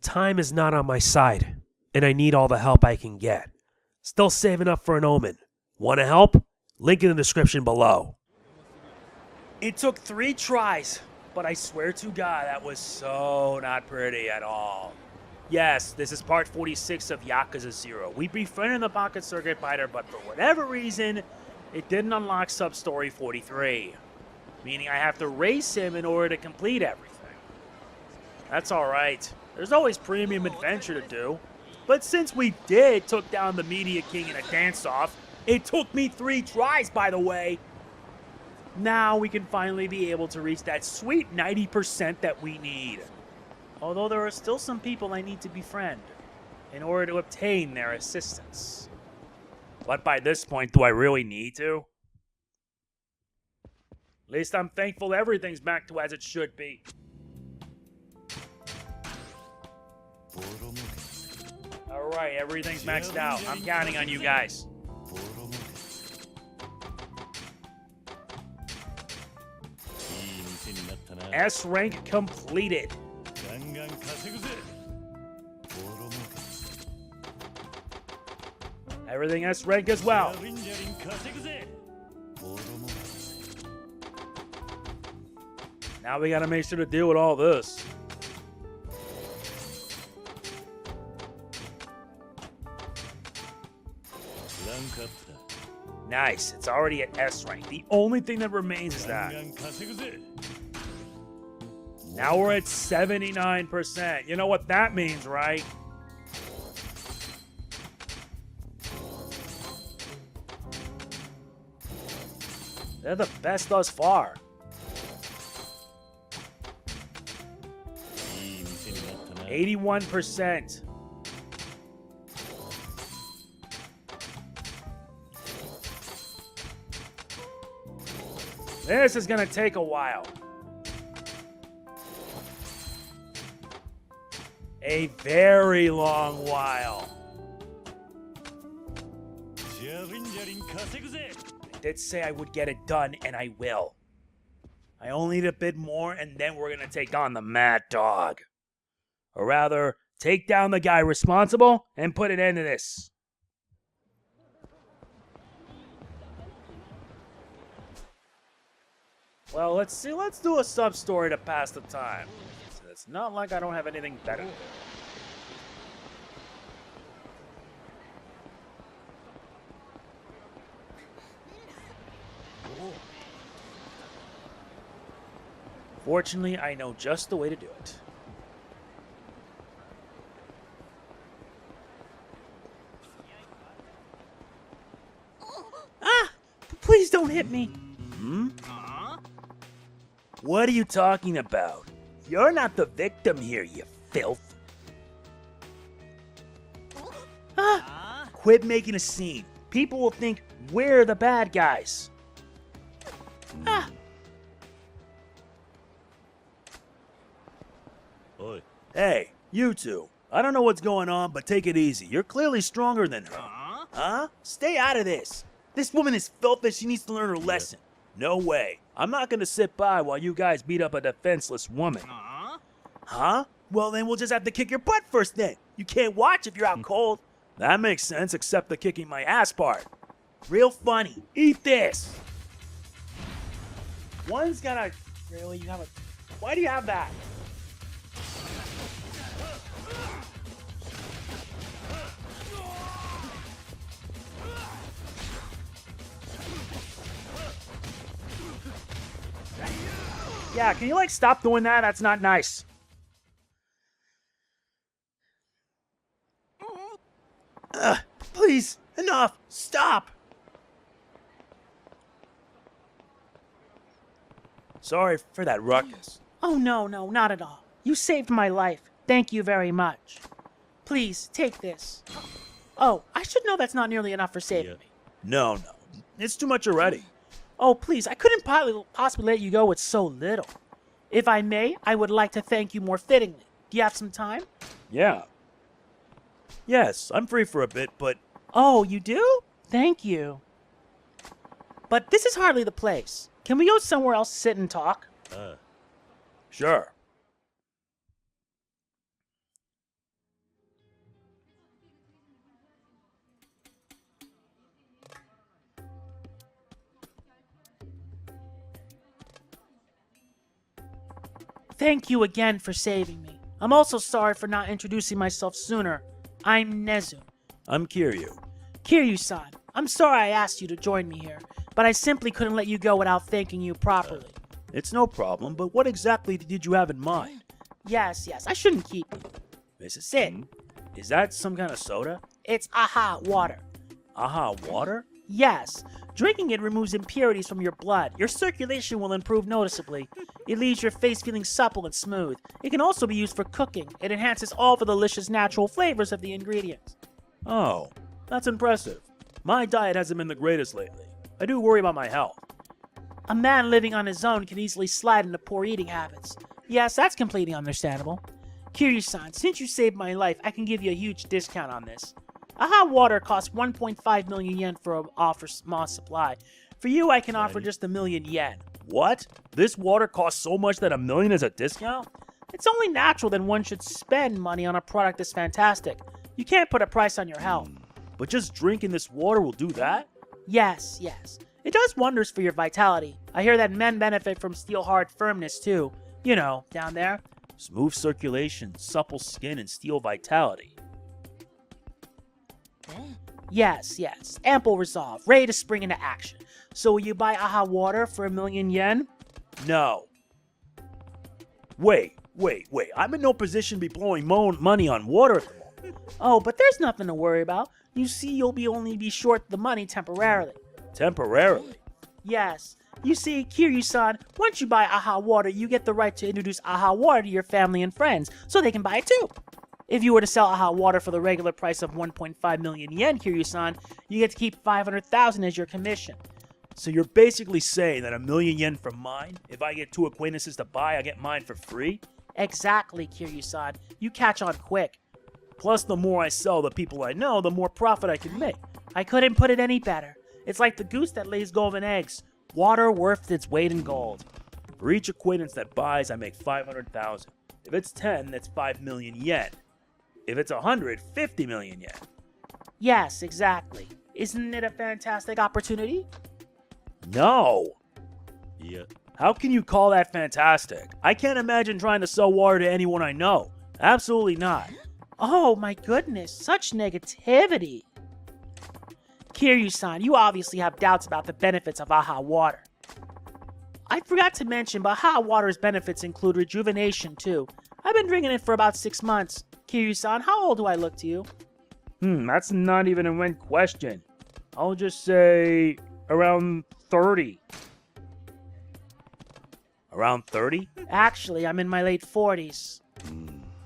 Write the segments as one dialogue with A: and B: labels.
A: time is not on my side, and I need all the help I can get. Still saving up for an omen. Want to help? Link in the description below. It took 3 tries, but I swear to God, that was so not pretty at all. Yes, this is part 46 of Yakuza 0. We befriended the pocket circuit fighter, but for whatever reason, it didn't unlock sub-story 43. Meaning I have to race him in order to complete everything. That's alright. There's always premium adventure to do. But since we took down the Media King in a dance-off, it took me 3 tries, by the way. Now we can finally be able to reach that sweet 90% that we need. Although there are still some people I need to befriend in order to obtain their assistance. But by this point, do I really need to? At least I'm thankful everything's back to as it should be. Alright, everything's maxed out. I'm counting on you guys. S rank completed. Everything S rank as well. Now we gotta make sure to deal with all this. Nice, it's already at S rank. The only thing that remains is that. Now we're at 79%. You know what that means, right? They're the best thus far. %81. This is gonna take a while. A very long while. I did say I would get it done, and I will. I only need a bit more, and then we're gonna take on the Mad Dog. Or rather, take down the guy responsible and put an end to this. Well, let's see. Let's do a sub-story to pass the time. It's not like I don't have anything better to do. Fortunately, I know just the way to do it. Ah! Please don't hit me! Hmm? What are you talking about? You're not the victim here, you filth. Ah! Quit making a scene. People will think we're the bad guys. Ah! Hey, you two. I don't know what's going on, but take it easy. You're clearly stronger than her. Huh? Stay out of this. This woman is filthy. She needs to learn her lesson. No way. I'm not gonna sit by while you guys beat up a defenseless woman. Huh? Well, then we'll just have to kick your butt first then. You can't watch if you're out cold. That makes sense, except the kicking my ass part. Real funny. Eat this. One's gonna... Really? You have a... Why do you have that? Yeah, can you, like, stop doing that? That's not nice. Please, enough. Stop. Sorry for that ruckus.
B: Oh, no, not at all. You saved my life. Thank you very much. Please, take this. Oh, I should know that's not nearly enough for saving me.
A: No. It's too much already.
B: Oh, please, I couldn't possibly let you go with so little. If I may, I would like to thank you more fittingly. Do you have some time?
A: Yeah. Yes, I'm free for a bit, but...
B: Oh, you do? Thank you. But this is hardly the place. Can we go somewhere else to sit and talk?
A: Sure.
B: thank you again for saving me. I'm also sorry for not introducing myself sooner. I'm Nezu.
C: I'm Kiryu.
B: Kiryu-san, I'm sorry I asked you to join me here, but I simply couldn't let you go without thanking you properly.
C: It's no problem, but what exactly did you have in mind?
B: Yes, I shouldn't keep you.
C: This is
B: Sit.
C: Is that some kind of soda?
B: It's aha water.
C: Aha, water?
B: Yes, drinking it removes impurities from your blood. Your circulation will improve noticeably. It leaves your face feeling supple and smooth. It can also be used for cooking. It enhances all the delicious natural flavors of the ingredients.
C: Oh, that's impressive. My diet hasn't been the greatest lately. I do worry about my health.
B: A man living on his own can easily slide into poor eating habits. Yes, that's completely understandable. Kiryu-san, since you saved my life, I can give you a huge discount on this. Aha water costs 1.5 million yen for an offer small supply. For you, I can offer just 1 million yen.
C: What? This water costs so much that 1 million is a discount?
B: It's only natural that one should spend money on a product this fantastic. You can't put a price on your health.
C: But just drinking this water will do that?
B: Yes. It does wonders for your vitality. I hear that men benefit from steel-hard firmness too. You know, down there.
C: Smooth circulation, supple skin, and steel vitality.
B: Yes. Ample resolve, ready to spring into action. So will you buy aha water for 1 million yen?
C: No. Wait. I'm in no position to be blowing money on water at the moment.
B: Oh, but there's nothing to worry about. You see, you'll only be short the money temporarily.
C: Temporarily?
B: Yes. You see, Kiryu-san, once you buy aha water, you get the right to introduce aha water to your family and friends, so they can buy it too. If you were to sell aha water for the regular price of 1.5 million yen, Kiryu-san, you get to keep 500,000 as your commission.
C: So you're basically saying that 1 million yen from mine, if I get 2 acquaintances to buy, I get mine for free?
B: Exactly, Kiryu-san. You catch on quick.
C: Plus, the more I sell the people I know, the more profit I can make.
B: I couldn't put it any better. It's like the goose that lays golden eggs. Water worth its weight in gold.
C: For each acquaintance that buys, I make 500,000. If it's 10, that's 5 million yen. If it's 100, 50 million yen.
B: Yes, exactly. Isn't it a fantastic opportunity?
C: No. Yeah. How can you call that fantastic? I can't imagine trying to sell water to anyone I know. Absolutely not.
B: Oh my goodness, such negativity. Kiryu-san, you obviously have doubts about the benefits of aha water. I forgot to mention, but aha water's benefits include rejuvenation too. I've been drinking it for about 6 months. Kiryu-san, how old do I look to you?
C: That's not even a win question. I'll just say around 30. Around 30?
B: Actually, I'm in my late 40s.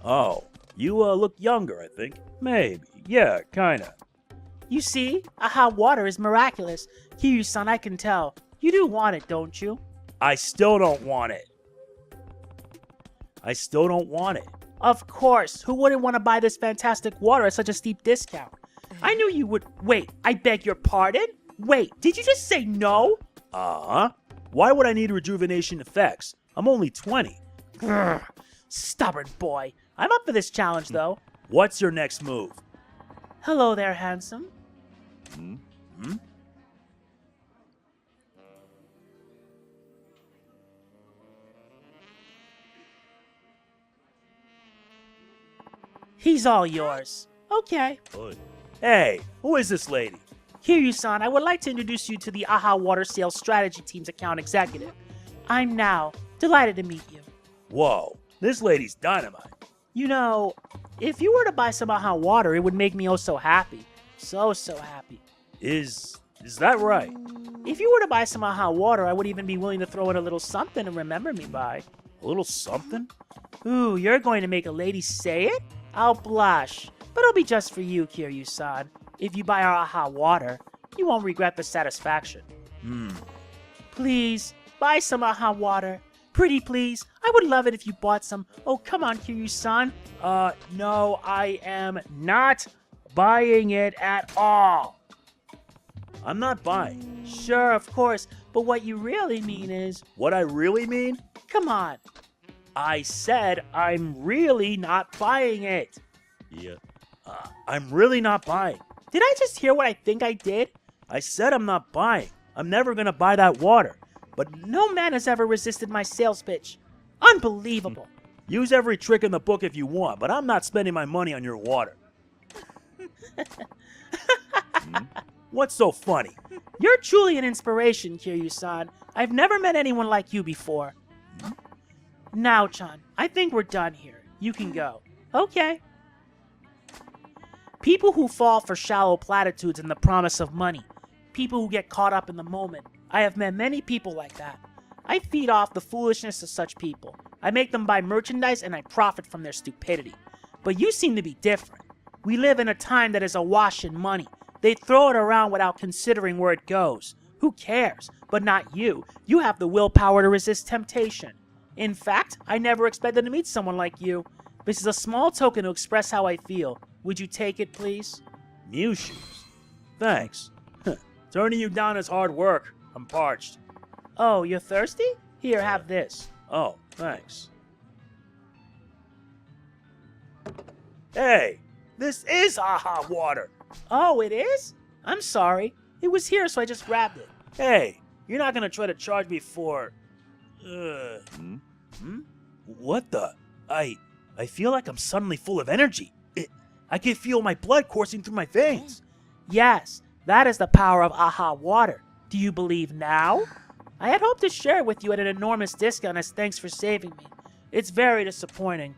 C: Oh, you look younger, I think. Maybe. Yeah, kinda.
B: You see, aha water is miraculous. Kiryu-san, I can tell. You do want it, don't you?
C: I still don't want it.
B: Of course. Who wouldn't want to buy this fantastic water at such a steep discount? I knew you would. Wait, I beg your pardon? Wait, did you just say no?
C: Why would I need rejuvenation effects? I'm only 20.
B: Grr, stubborn boy. I'm up for this challenge, though.
C: What's your next move?
B: Hello there, handsome. He's all yours. Okay.
C: Hey, who is this lady?
B: Kiryu-san, I would like to introduce you to the aha water sales strategy team's account executive. I'm Now. Delighted to meet you.
C: Whoa, this lady's dynamite.
B: You know, if you were to buy some aha water, it would make me oh so happy. So happy.
C: Is that right?
B: If you were to buy some aha water, I would even be willing to throw in a little something to remember me by.
C: A little something?
B: Ooh, you're going to make a lady say it? I'll blush. But it'll be just for you, Kiryu-san. If you buy our aha water, you won't regret the satisfaction. Please, buy some aha water. Pretty please. I would love it if you bought some. Oh, come on, Kiryu-san. No, I am not buying it at all.
C: I'm not buying.
B: Sure, of course. But what you really mean is...
C: What I really mean?
B: Come on. I said I'm really not buying it.
C: Yeah. I'm really not buying.
B: Did I just hear what I think I did?
C: I said I'm not buying. I'm never gonna buy that water.
B: But no man has ever resisted my sales pitch. Unbelievable.
C: Use every trick in the book if you want, but I'm not spending my money on your water. What's so funny?
B: You're truly an inspiration, Kiryu-san. I've never met anyone like you before. Now, Chan, I think we're done here. You can go. Okay. People who fall for shallow platitudes and the promise of money. People who get caught up in the moment. I have met many people like that. I feed off the foolishness of such people. I make them buy merchandise and I profit from their stupidity. But you seem to be different. We live in a time that is awash in money. They throw it around without considering where it goes. Who cares? But not you. You have the willpower to resist temptation. In fact, I never expected to meet someone like you. This is a small token to express how I feel. Would you take it, please?
C: Mew shoes. Thanks. Turning you down is hard work. I'm parched.
B: Oh, you're thirsty? Here, have this.
C: Oh, thanks. Hey, this is haha water.
B: Oh, it is? I'm sorry. It was here, so I just grabbed it.
C: Hey, you're not gonna try to charge me for... What the? I feel like I'm suddenly full of energy. I can feel my blood coursing through my veins.
B: Yes, that is the power of aha water. Do you believe now? I had hoped to share it with you at an enormous discount as thanks for saving me. It's very disappointing.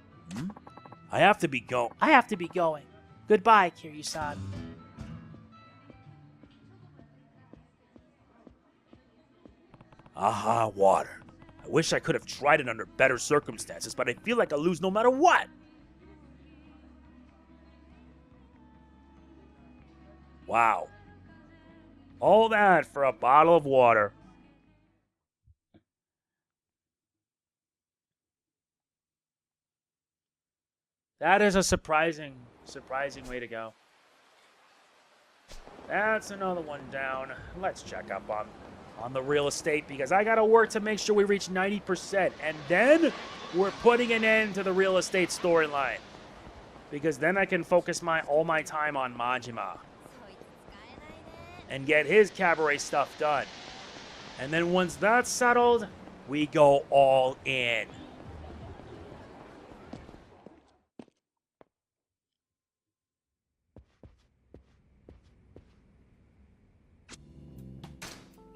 C: I have to be going.
B: Goodbye, Kiryu-san.
C: Aha, water. I wish I could have tried it under better circumstances, but I feel like I lose no matter what. Wow. All that for a bottle of water.
B: That is a surprising way to go.
C: That's another one down. Let's check up on the real estate because I gotta work to make sure we reach 90%. And then we're putting an end to the real estate storyline. Because then I can focus all my time on Majima. And get his cabaret stuff done. And then once that's settled, we go all in.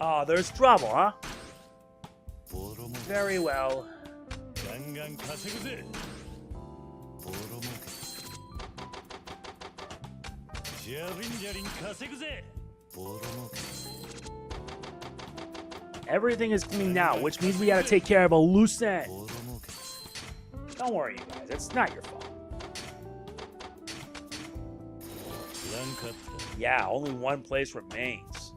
C: Oh, there's trouble, huh? Very well. Everything is clean now, which means we gotta take care of a loose end. Don't worry, you guys. It's not your fault. Yeah, only one place remains.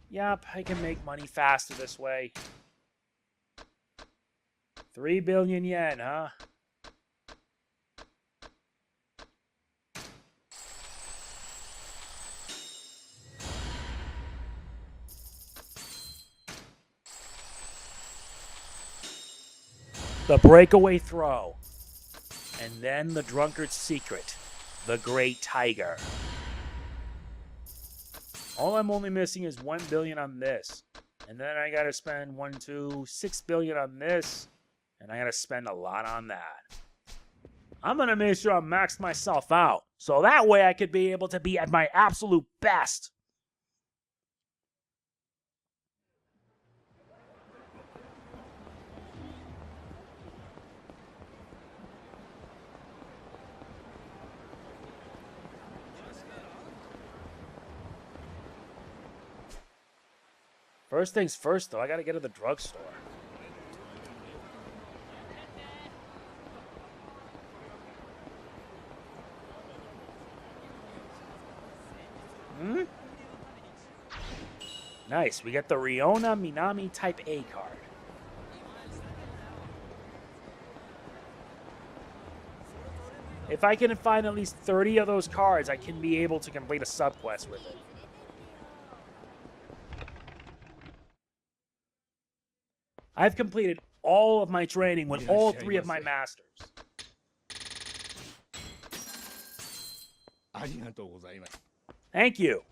C: Yup, I can make money faster this way. 3 billion yen, huh? The breakaway throw. And then the drunkard's secret. The Great Tiger. All I'm only missing is 1 billion on this. And then I gotta spend 6 billion on this. And I gotta spend a lot on that. I'm gonna make sure I max myself out. So that way I could be able to be at my absolute best. First things first, though, I gotta get to the drugstore. Nice, we got the Riona Minami Type A card. If I can find at least 30 of those cards, I can be able to complete a subquest with it. I've completed all of my training with all 3 of my masters. Thank you.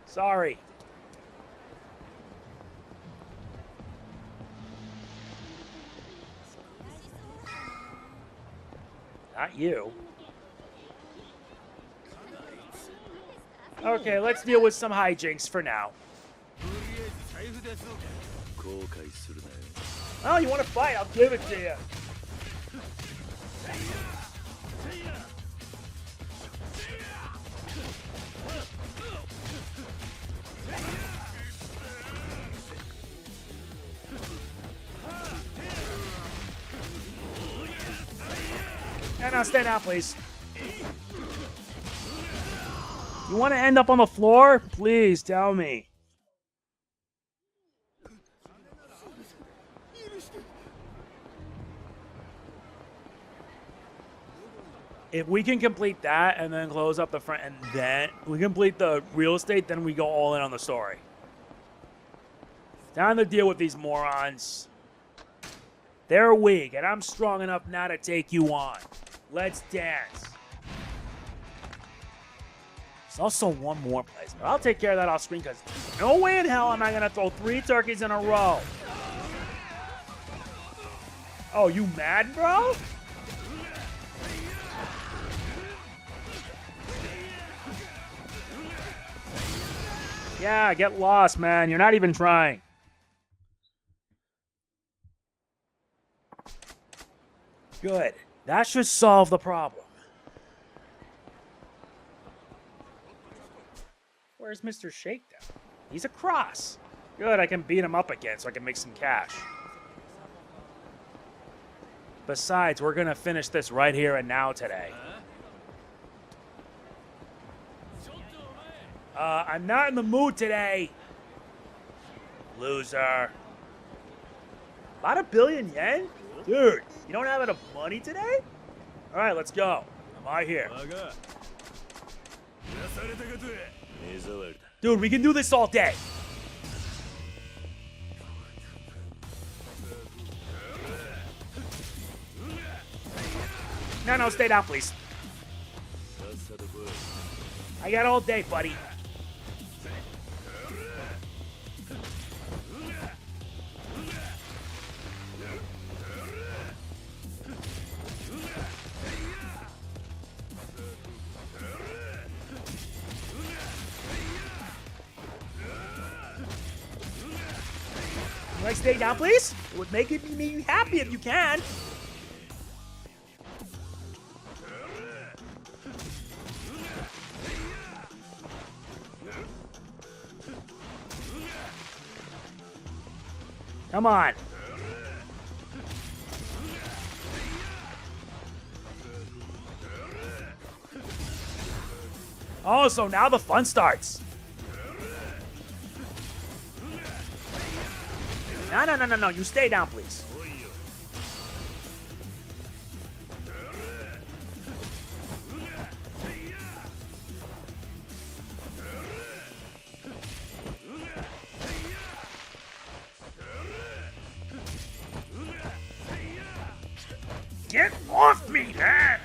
C: Sorry. Not you. Okay, let's deal with some hijinks for now. Oh, you want to fight? I'll give it to you. And now stay down, please. You want to end up on the floor? Please tell me. If we can complete that and then close up the front and then we complete the real estate, then we go all in on the story. Time to deal with these morons. They're weak, and I'm strong enough now to take you on. Let's dance. There's also one more place, but I'll take care of that off screen because no way in hell am I going to throw 3 turkeys in a row. Oh, you mad, bro? Yeah, get lost, man. You're not even trying. Good. That should solve the problem. Where's Mr. Shakedown? He's across. Good, I can beat him up again so I can make some cash. Besides, we're going to finish this right here and now today. I'm not in the mood today. Loser. About 1 billion yen? Dude, you don't have enough money today? All right, let's go. I'm out here. Dude, we can do this all day. No, stay down, please. I got all day, buddy. Can I stay down, please? It would make me happy if you can. Come on. Oh, so now the fun starts. No. You stay down, please. Get off me, man!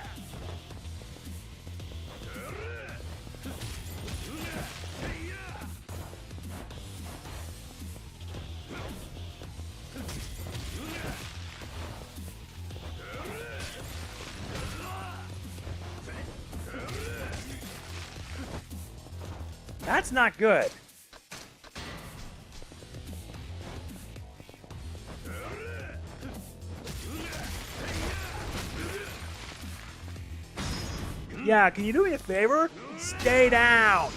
C: That's not good. Yeah, can you do me a favor? Stay down.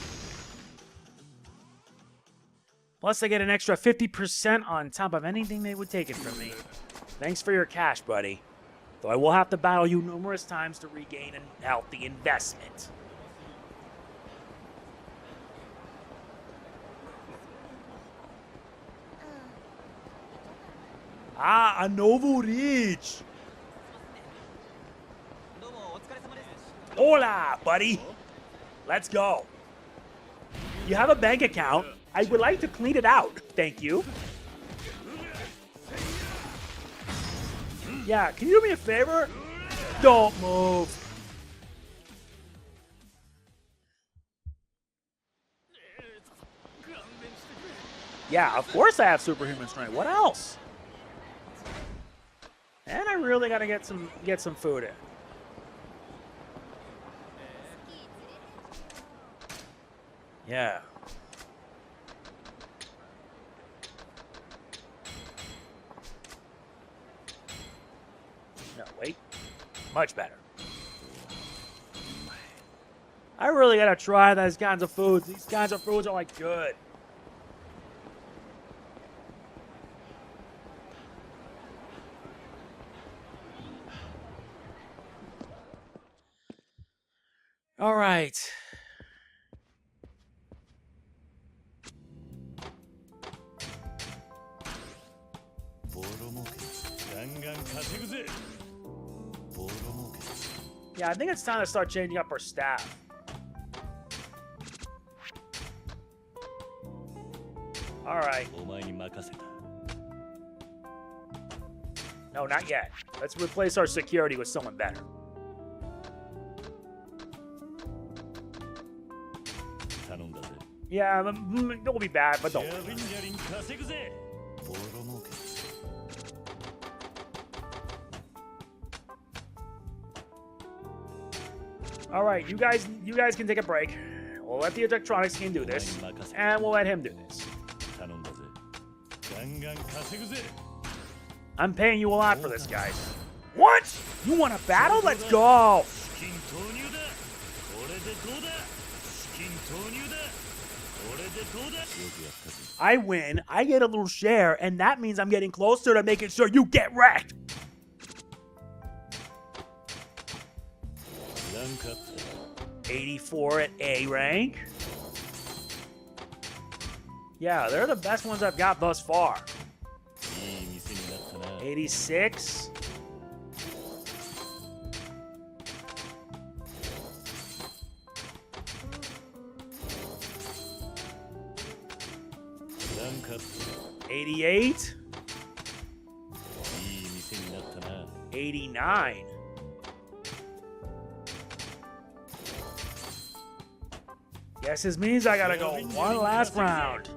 C: Plus, I get an extra 50% on top of anything they would take it from me. Thanks for your cash, buddy. Though I will have to battle you numerous times to regain a healthy investment. Ah, a novo reach. Hola, buddy. Let's go. You have a bank account. I would like to clean it out. Thank you. Yeah, can you do me a favor? Don't move. Yeah, of course I have superhuman strength. What else? And I really gotta get some food in. Yeah. No, wait. Much better. I really gotta try these kinds of foods. These kinds of foods are like good. All right. Yeah, I think it's time to start changing up our staff. All right. No, not yet. Let's replace our security with someone better. Yeah, it'll be bad, but don't. All right, you guys can take a break. We'll let the electronics team do this, and we'll let him do this. I'm paying you a lot for this, guys. What? You want a battle? Let's go! I win, I get a little share, and that means I'm getting closer to making sure you get wrecked! $84 at A rank. Yeah, they're the best ones I've got thus far. 86. $88. 89. Guess this means I gotta go one last round.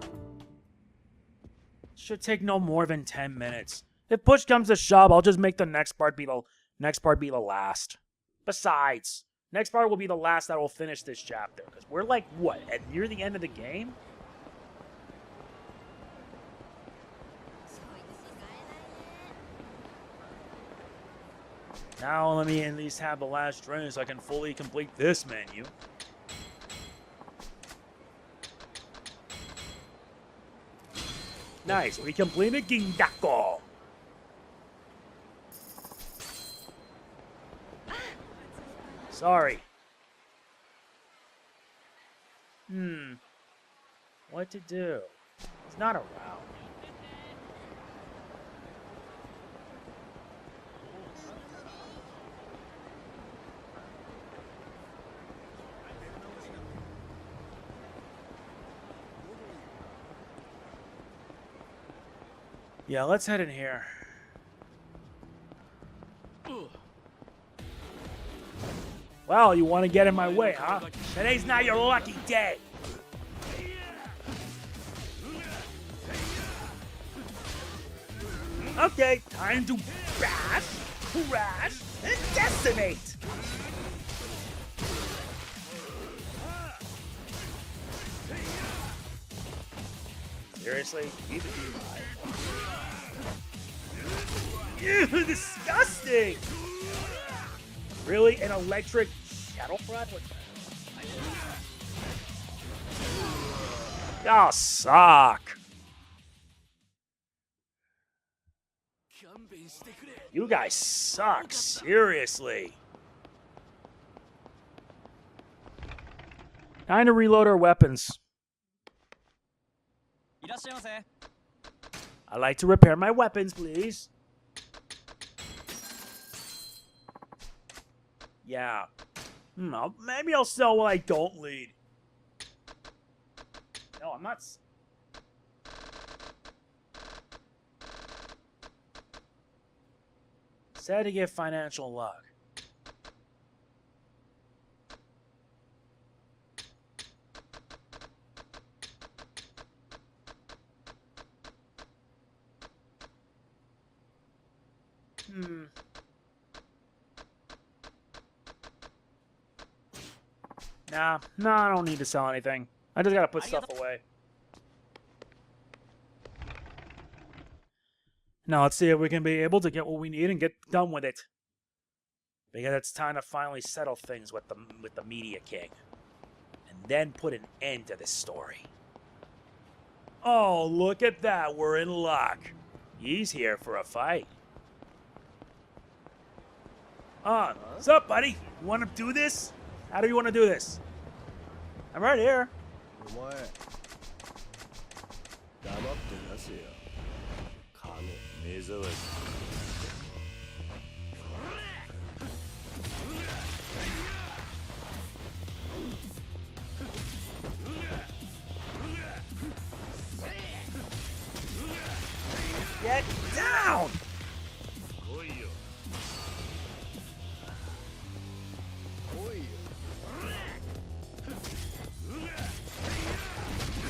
C: Should take no more than 10 minutes. If push comes to shove, I'll just make the next part be the last. Besides, next part will be the last that will finish this chapter. Because we're like, what, at near the end of the game? Now let me at least have the last drink so I can fully complete this menu. Nice, we completed Gindako. Sorry. What to do? He's not around. Yeah, let's head in here. Well, you want to get in my way, huh? Today's not your lucky day. Okay, time to bash, crash, and decimate. Seriously? Ew, disgusting! Really? An electric shuttle front? Y'all suck. You guys suck, seriously. Time to reload our weapons. I'd like to repair my weapons, please. Yeah. Maybe I'll sell what I don't lead. No, I'm not. Said to get financial luck. Nah, I don't need to sell anything. I just gotta put stuff away. Now let's see if we can be able to get what we need and get done with it. Because it's time to finally settle things with the Media King. And then put an end to this story. Oh, look at that. We're in luck. He's here for a fight. What's up, buddy? You want to do this? How do you want to do this? I'm right here. Get down!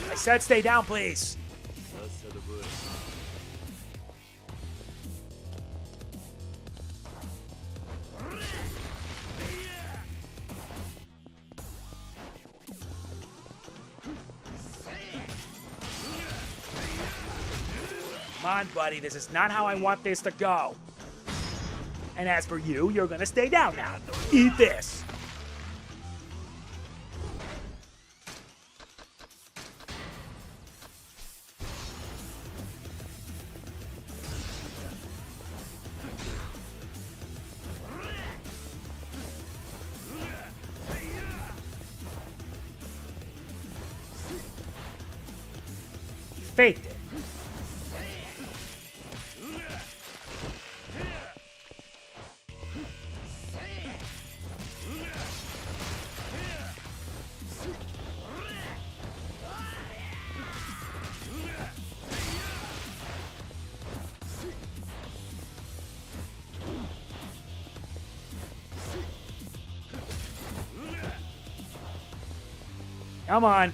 C: I said stay down, please. Come on, buddy. This is not how I want this to go. And as for you, you're gonna stay down now. Eat this. Faked it. Come on.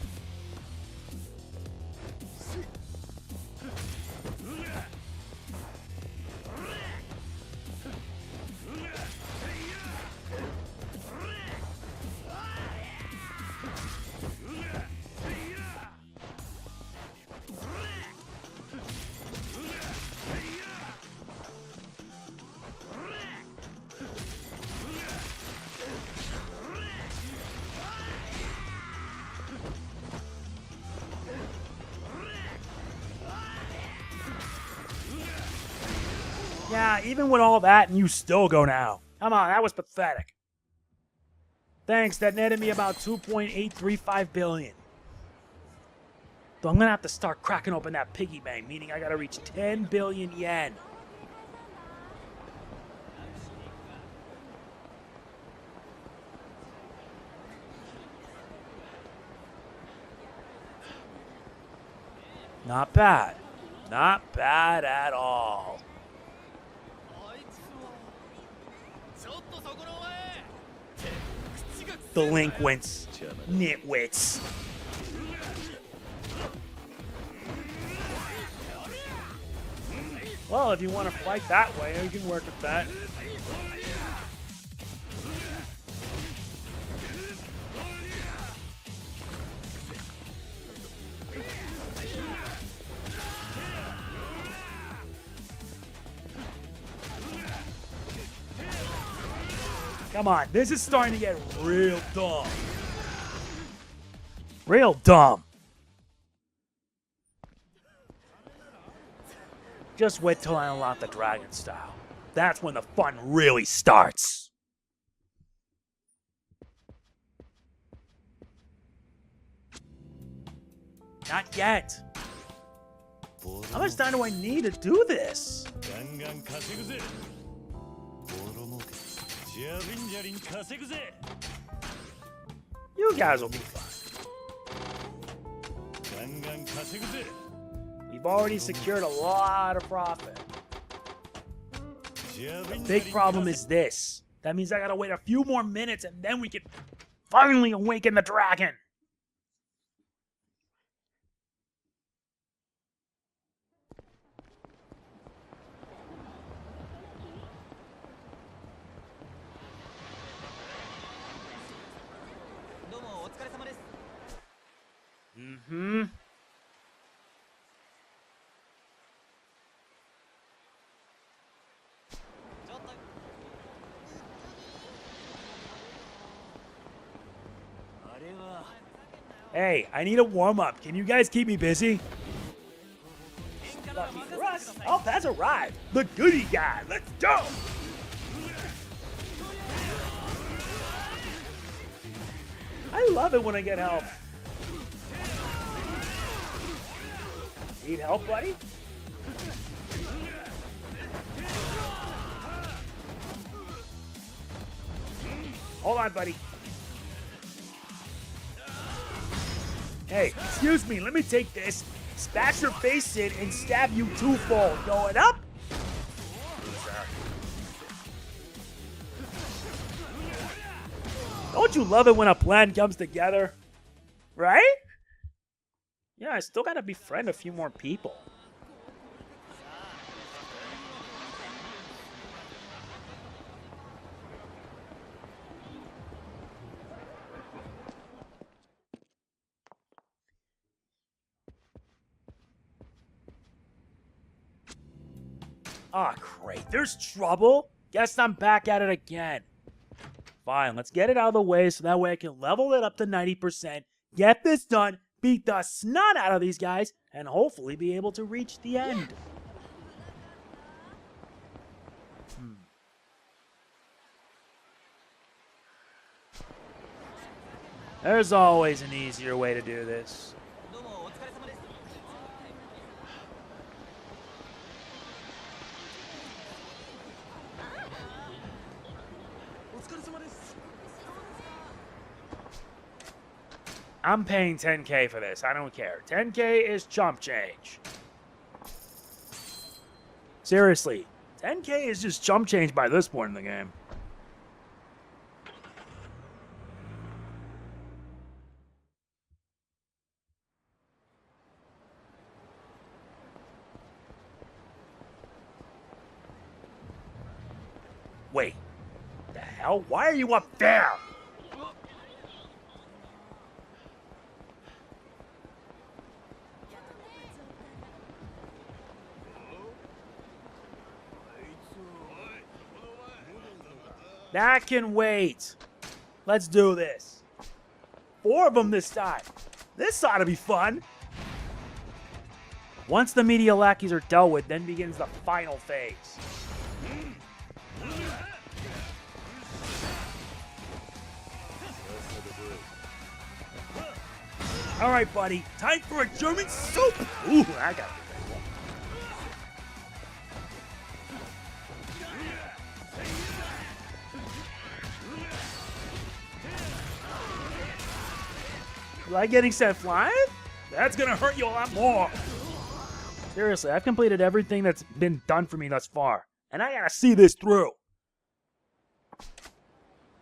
C: Yeah, even with all that, and you still go now. Come on, that was pathetic. Thanks, that netted me about 2.835 billion. So I'm gonna have to start cracking open that piggy bank, meaning I gotta reach 10 billion yen. Not bad. Not bad at all. Delinquents. Nitwits. Well, if you want to fight that way, you can work with that. Come on, this is starting to get real dumb. Real dumb. Just wait till I unlock the dragon style. That's when the fun really starts. Not yet. How much time do I need to do this? You guys will be fine. We've already secured a lot of profit. The big problem is this. That means I gotta wait a few more minutes and then we can finally awaken the dragon. Hey, I need a warm-up. Can you guys keep me busy? Lucky for us, Elf has arrived. The goody guy. Let's go. I love it when I get help. Need help, buddy? Hold on, buddy. Hey, excuse me, let me take this, smash your face in, and stab you twofold. Going up? Don't you love it when a plan comes together? Right? Yeah, I still gotta befriend a few more people. Ah, great. There's trouble? Guess I'm back at it again. Fine, let's get it out of the way so that way I can level it up to 90%, get this done, beat the snot out of these guys, and hopefully be able to reach the end. There's always an easier way to do this. I'm paying 10K for this. I don't care. 10K is chump change. Seriously, 10K is just chump change by this point in the game. Wait. The hell? Why are you up there? That can wait. Let's do this. 4 of them this time. This ought to be fun. Once the media lackeys are dealt with, then begins the final phase. All right, buddy. Time for a German soup. Ooh, I got it. Like getting sent flying? That's gonna hurt you a lot more. Seriously, I've completed everything that's been done for me thus far, and I gotta see this through.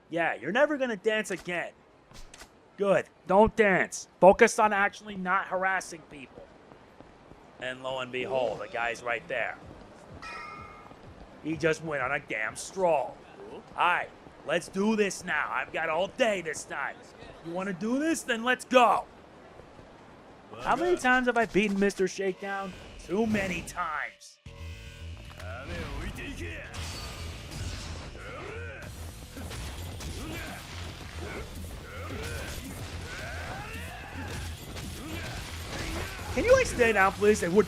C: Yeah, you're never gonna dance again. Good, don't dance. Focus on actually not harassing people. And lo and behold, the guy's right there. He just went on a damn stroll. Alright, let's do this now. I've got all day this time. You want to do this? Then let's go. How many times have I beaten Mr. Shakedown? Too many times. Can you like stay down, please? It would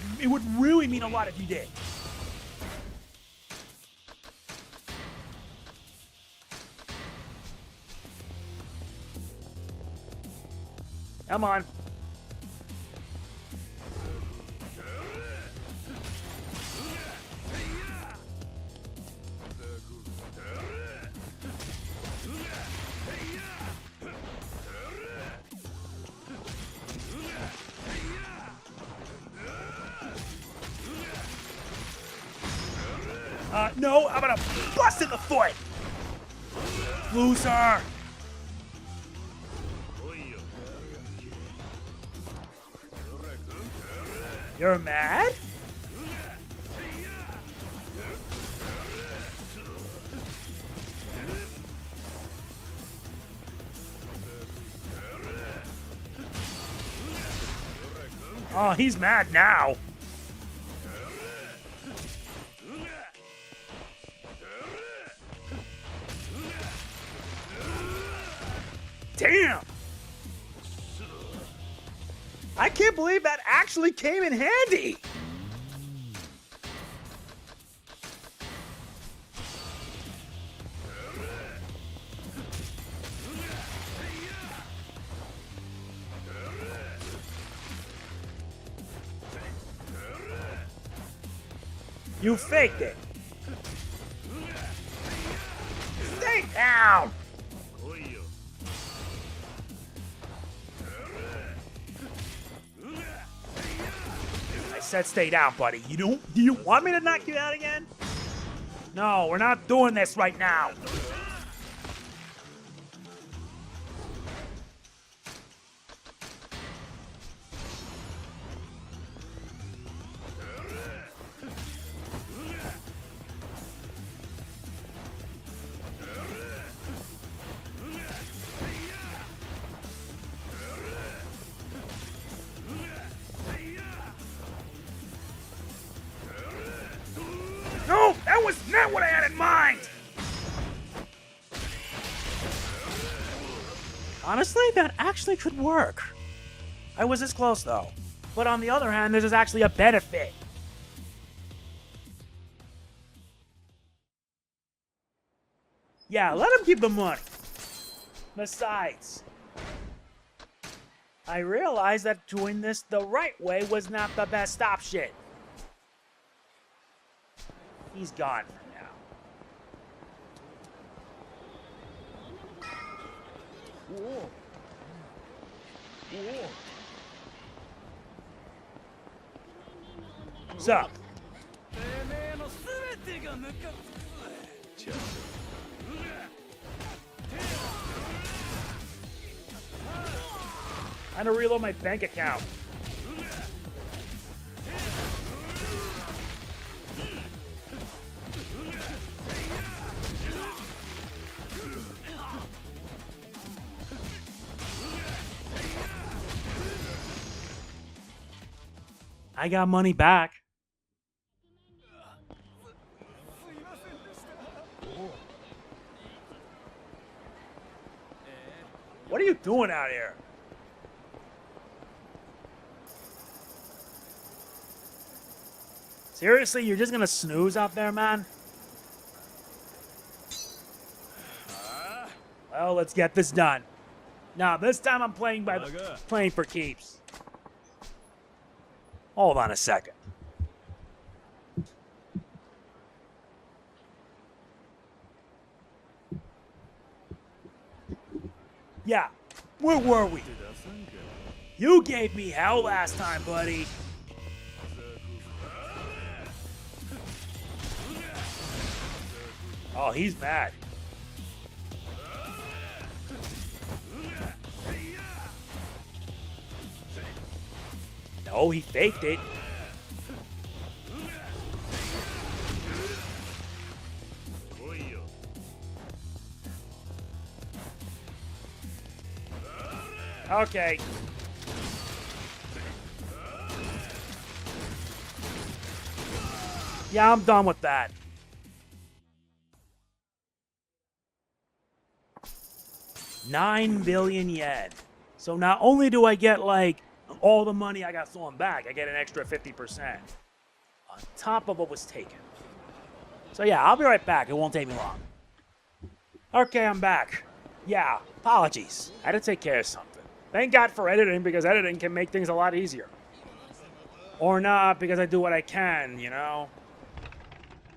C: really mean a lot if you did. Come on. No, I'm gonna bust in the foot. Loser. You're mad? Oh, he's mad now. Damn! I can't believe that actually came in handy! You faked it! Stay down! I said stay down, buddy. Do you want me to knock you out again? No, we're not doing this right now. No, that was not what I had in mind!
B: Honestly, that actually could work.
C: I was this close, though. But on the other hand, this is actually a benefit. Yeah, let him keep the money. Besides, I realized that doing this the right way was not the best option. He's gone for now. Whoa. Whoa. What's up? I'm gonna reload my bank account. I got money back. What are you doing out here? Seriously, you're just gonna snooze out there, man? Well, let's get this done. Now, this time I'm playing for keeps. Hold on a second. Yeah, where were we? You gave me hell last time, buddy. Oh, he's mad. No, he faked it. Okay. Yeah, I'm done with that. $9 billion yen. So not only do I get, like, all the money I got stolen back, I get an extra 50% on top of what was taken. So yeah, I'll be right back. It won't take me long. Okay, I'm back. Yeah, apologies. I had to take care of something. Thank God for editing, because editing can make things a lot easier. Or not, because I do what I can, you know?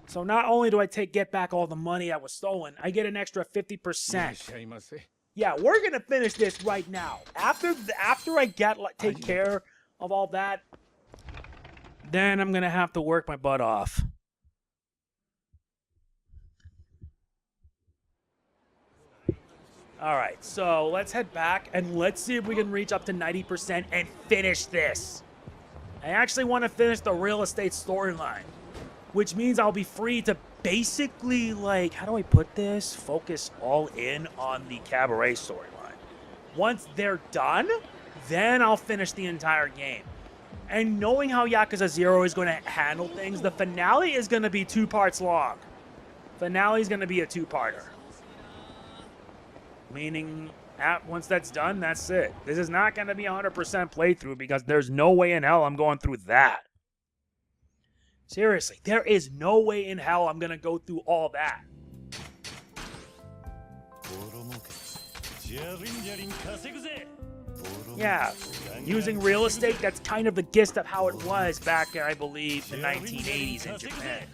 C: So not only do I get back all the money that was stolen, I get an extra 50%. Yeah, we're gonna finish this right now. After I take care of all that, then I'm gonna have to work my butt off. All right, so let's head back and let's see if we can reach up to 90% and finish this. I actually want to finish the real estate storyline, which means I'll be free to basically, like, how do I put this? Focus all in on the cabaret storyline. Once they're done, then I'll finish the entire game. And knowing how Yakuza 0 is going to handle things, the finale is going to be 2 parts long. Finale is going to be a 2-parter. Meaning Once that's done, that's it. This is not going to be a 100% playthrough because there's no way in hell I'm going through that. Seriously, there is no way in hell I'm going to go through all that. Yeah, using real estate, that's kind of the gist of how it was back in, I believe, the 1980s in Japan.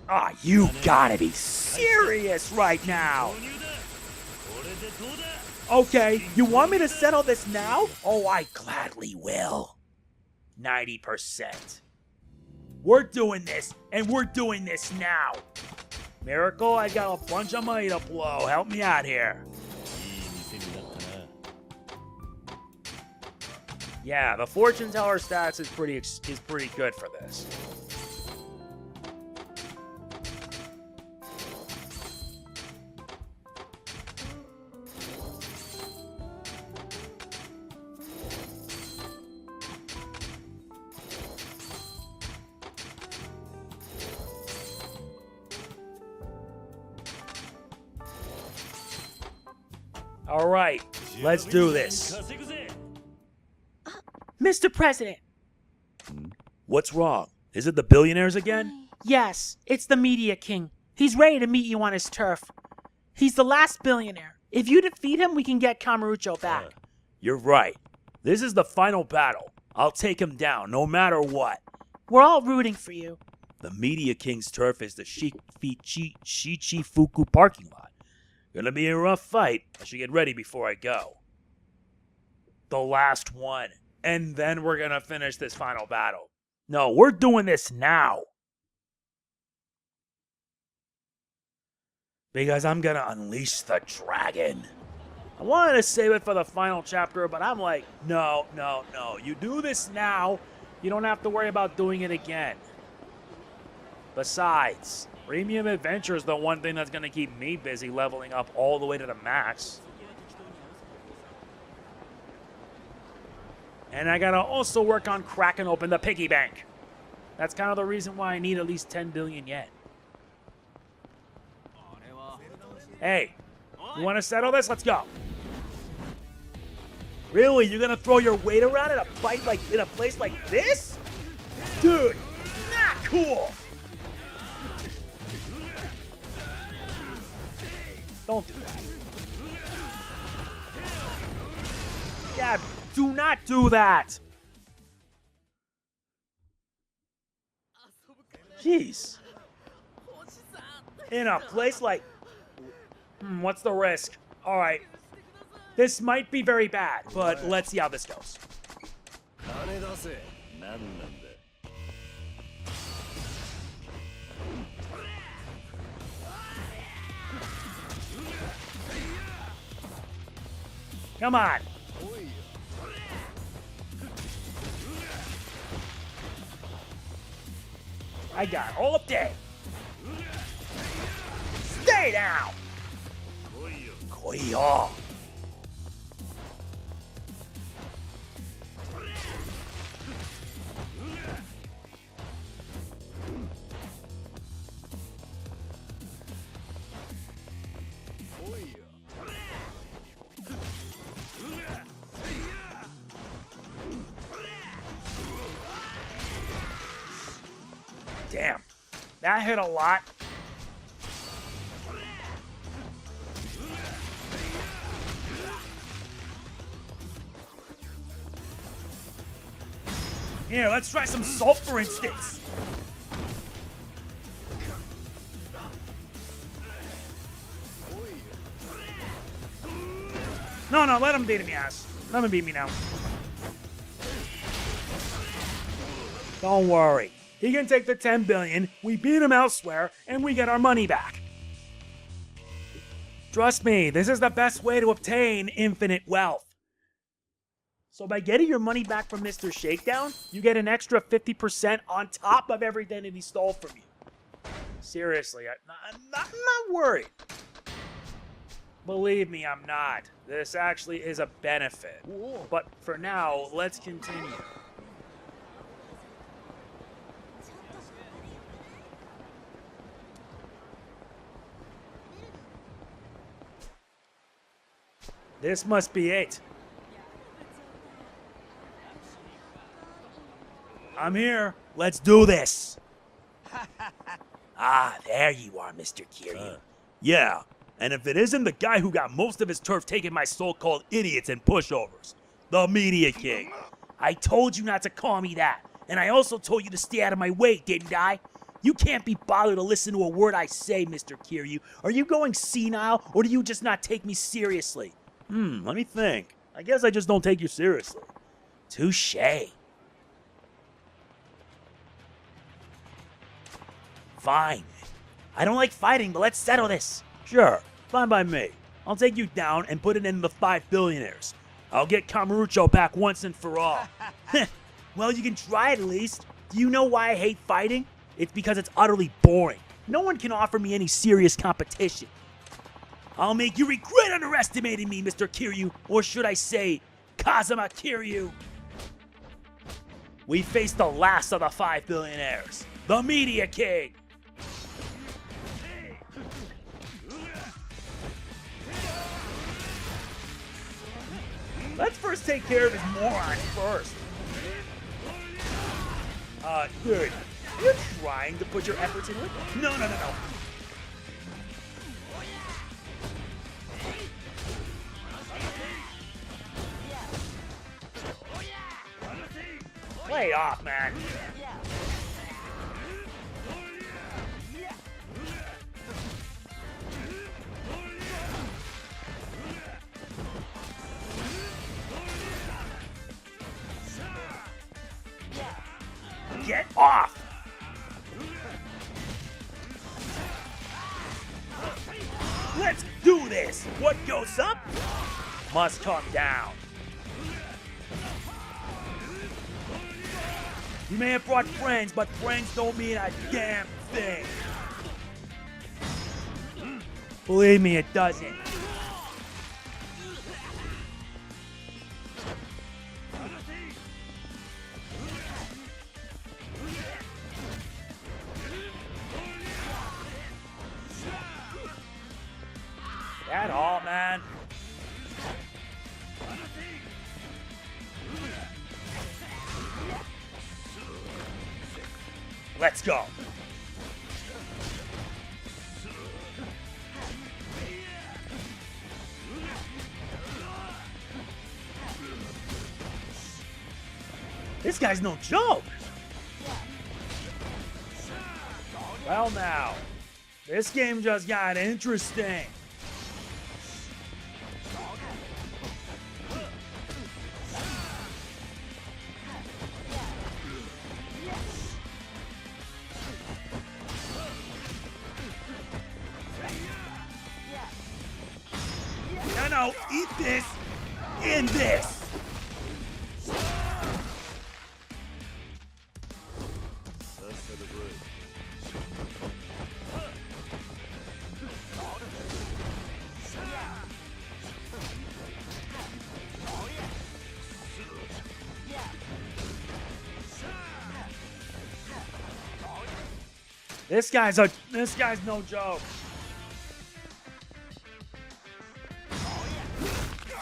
C: Ah, you gotta be serious right now! Okay, you want me to settle this now? Oh, I gladly will. 90%. We're doing this, and we're doing this now. Miracle, I got a bunch of money to blow. Help me out here. Yeah, the fortune teller stats is pretty good for this. All right, let's do this.
B: Mr. President!
C: What's wrong? Is it the billionaires again?
B: Yes, it's the Media King. He's ready to meet you on his turf. He's the last billionaire. If you defeat him, we can get Kamurocho back.
C: You're right. This is the final battle. I'll take him down, no matter what.
B: We're all rooting for you.
C: The Media King's turf is the Shichifuku parking lot. Gonna be a rough fight. I should get ready before I go. The last one. And then we're gonna finish this final battle. No, we're doing this now. Because I'm gonna unleash the dragon. I wanted to save it for the final chapter, but I'm like, no. You do this now, you don't have to worry about doing it again. Besides, Premium Adventure is the one thing that's gonna keep me busy leveling up all the way to the max. And I gotta also work on cracking open the piggy bank. That's kind of the reason why I need at least 10 billion yen. Hey, you wanna settle this? Let's go. Really? You're gonna throw your weight around in a place like this? Dude, not cool. Don't do that. Yeah, do not do that. Jeez. In a place like... what's the risk? All right. This might be very bad, but let's see how this goes. Come on. I got it all up day. Stay down. Koyo. Damn, that hit a lot. Here, let's try some salt, for instance. No, let him beat me, ass. Let him beat me now. Don't worry. He can take the 10 billion, we beat him elsewhere, and we get our money back. Trust me, this is the best way to obtain infinite wealth. So by getting your money back from Mr. Shakedown, you get an extra 50% on top of everything that he stole from you. Seriously, I'm not worried. Believe me, I'm not. This actually is a benefit. But for now, let's continue. This must be it. I'm here.
A: Let's do this. Ah, there you are, Mr. Kiryu.
C: Yeah, and if it isn't the guy who got most of his turf taken by so-called idiots and pushovers, the Media King.
A: I told you not to call me that, and I also told you to stay out of my way, didn't I? You can't be bothered to listen to a word I say, Mr. Kiryu. Are you going senile, or do you just not take me seriously?
C: Let me think. I guess I just don't take you seriously.
A: Touché. Fine. I don't like fighting, but let's settle this.
C: Sure, fine by me. I'll take you down and put it in the Five Billionaires. I'll get Kamurocho back once and for all.
A: Well, you can try it at least. Do you know why I hate fighting? It's because it's utterly boring. No one can offer me any serious competition. I'll make you regret underestimating me, Mr. Kiryu. Or should I say, Kazuma Kiryu. We face the last of the Five Billionaires, the Media King.
C: Let's first take care of his morons first. Dude, you're trying to put your efforts into it? No. Play it off, man.
A: Get off! Let's do this! What goes up must come down. You may have brought friends, but friends don't mean a damn thing. Believe me, it doesn't. That all, man? Let's go. This guy's no joke. Well now, this game just got interesting. No, eat this and this. This guy's no joke.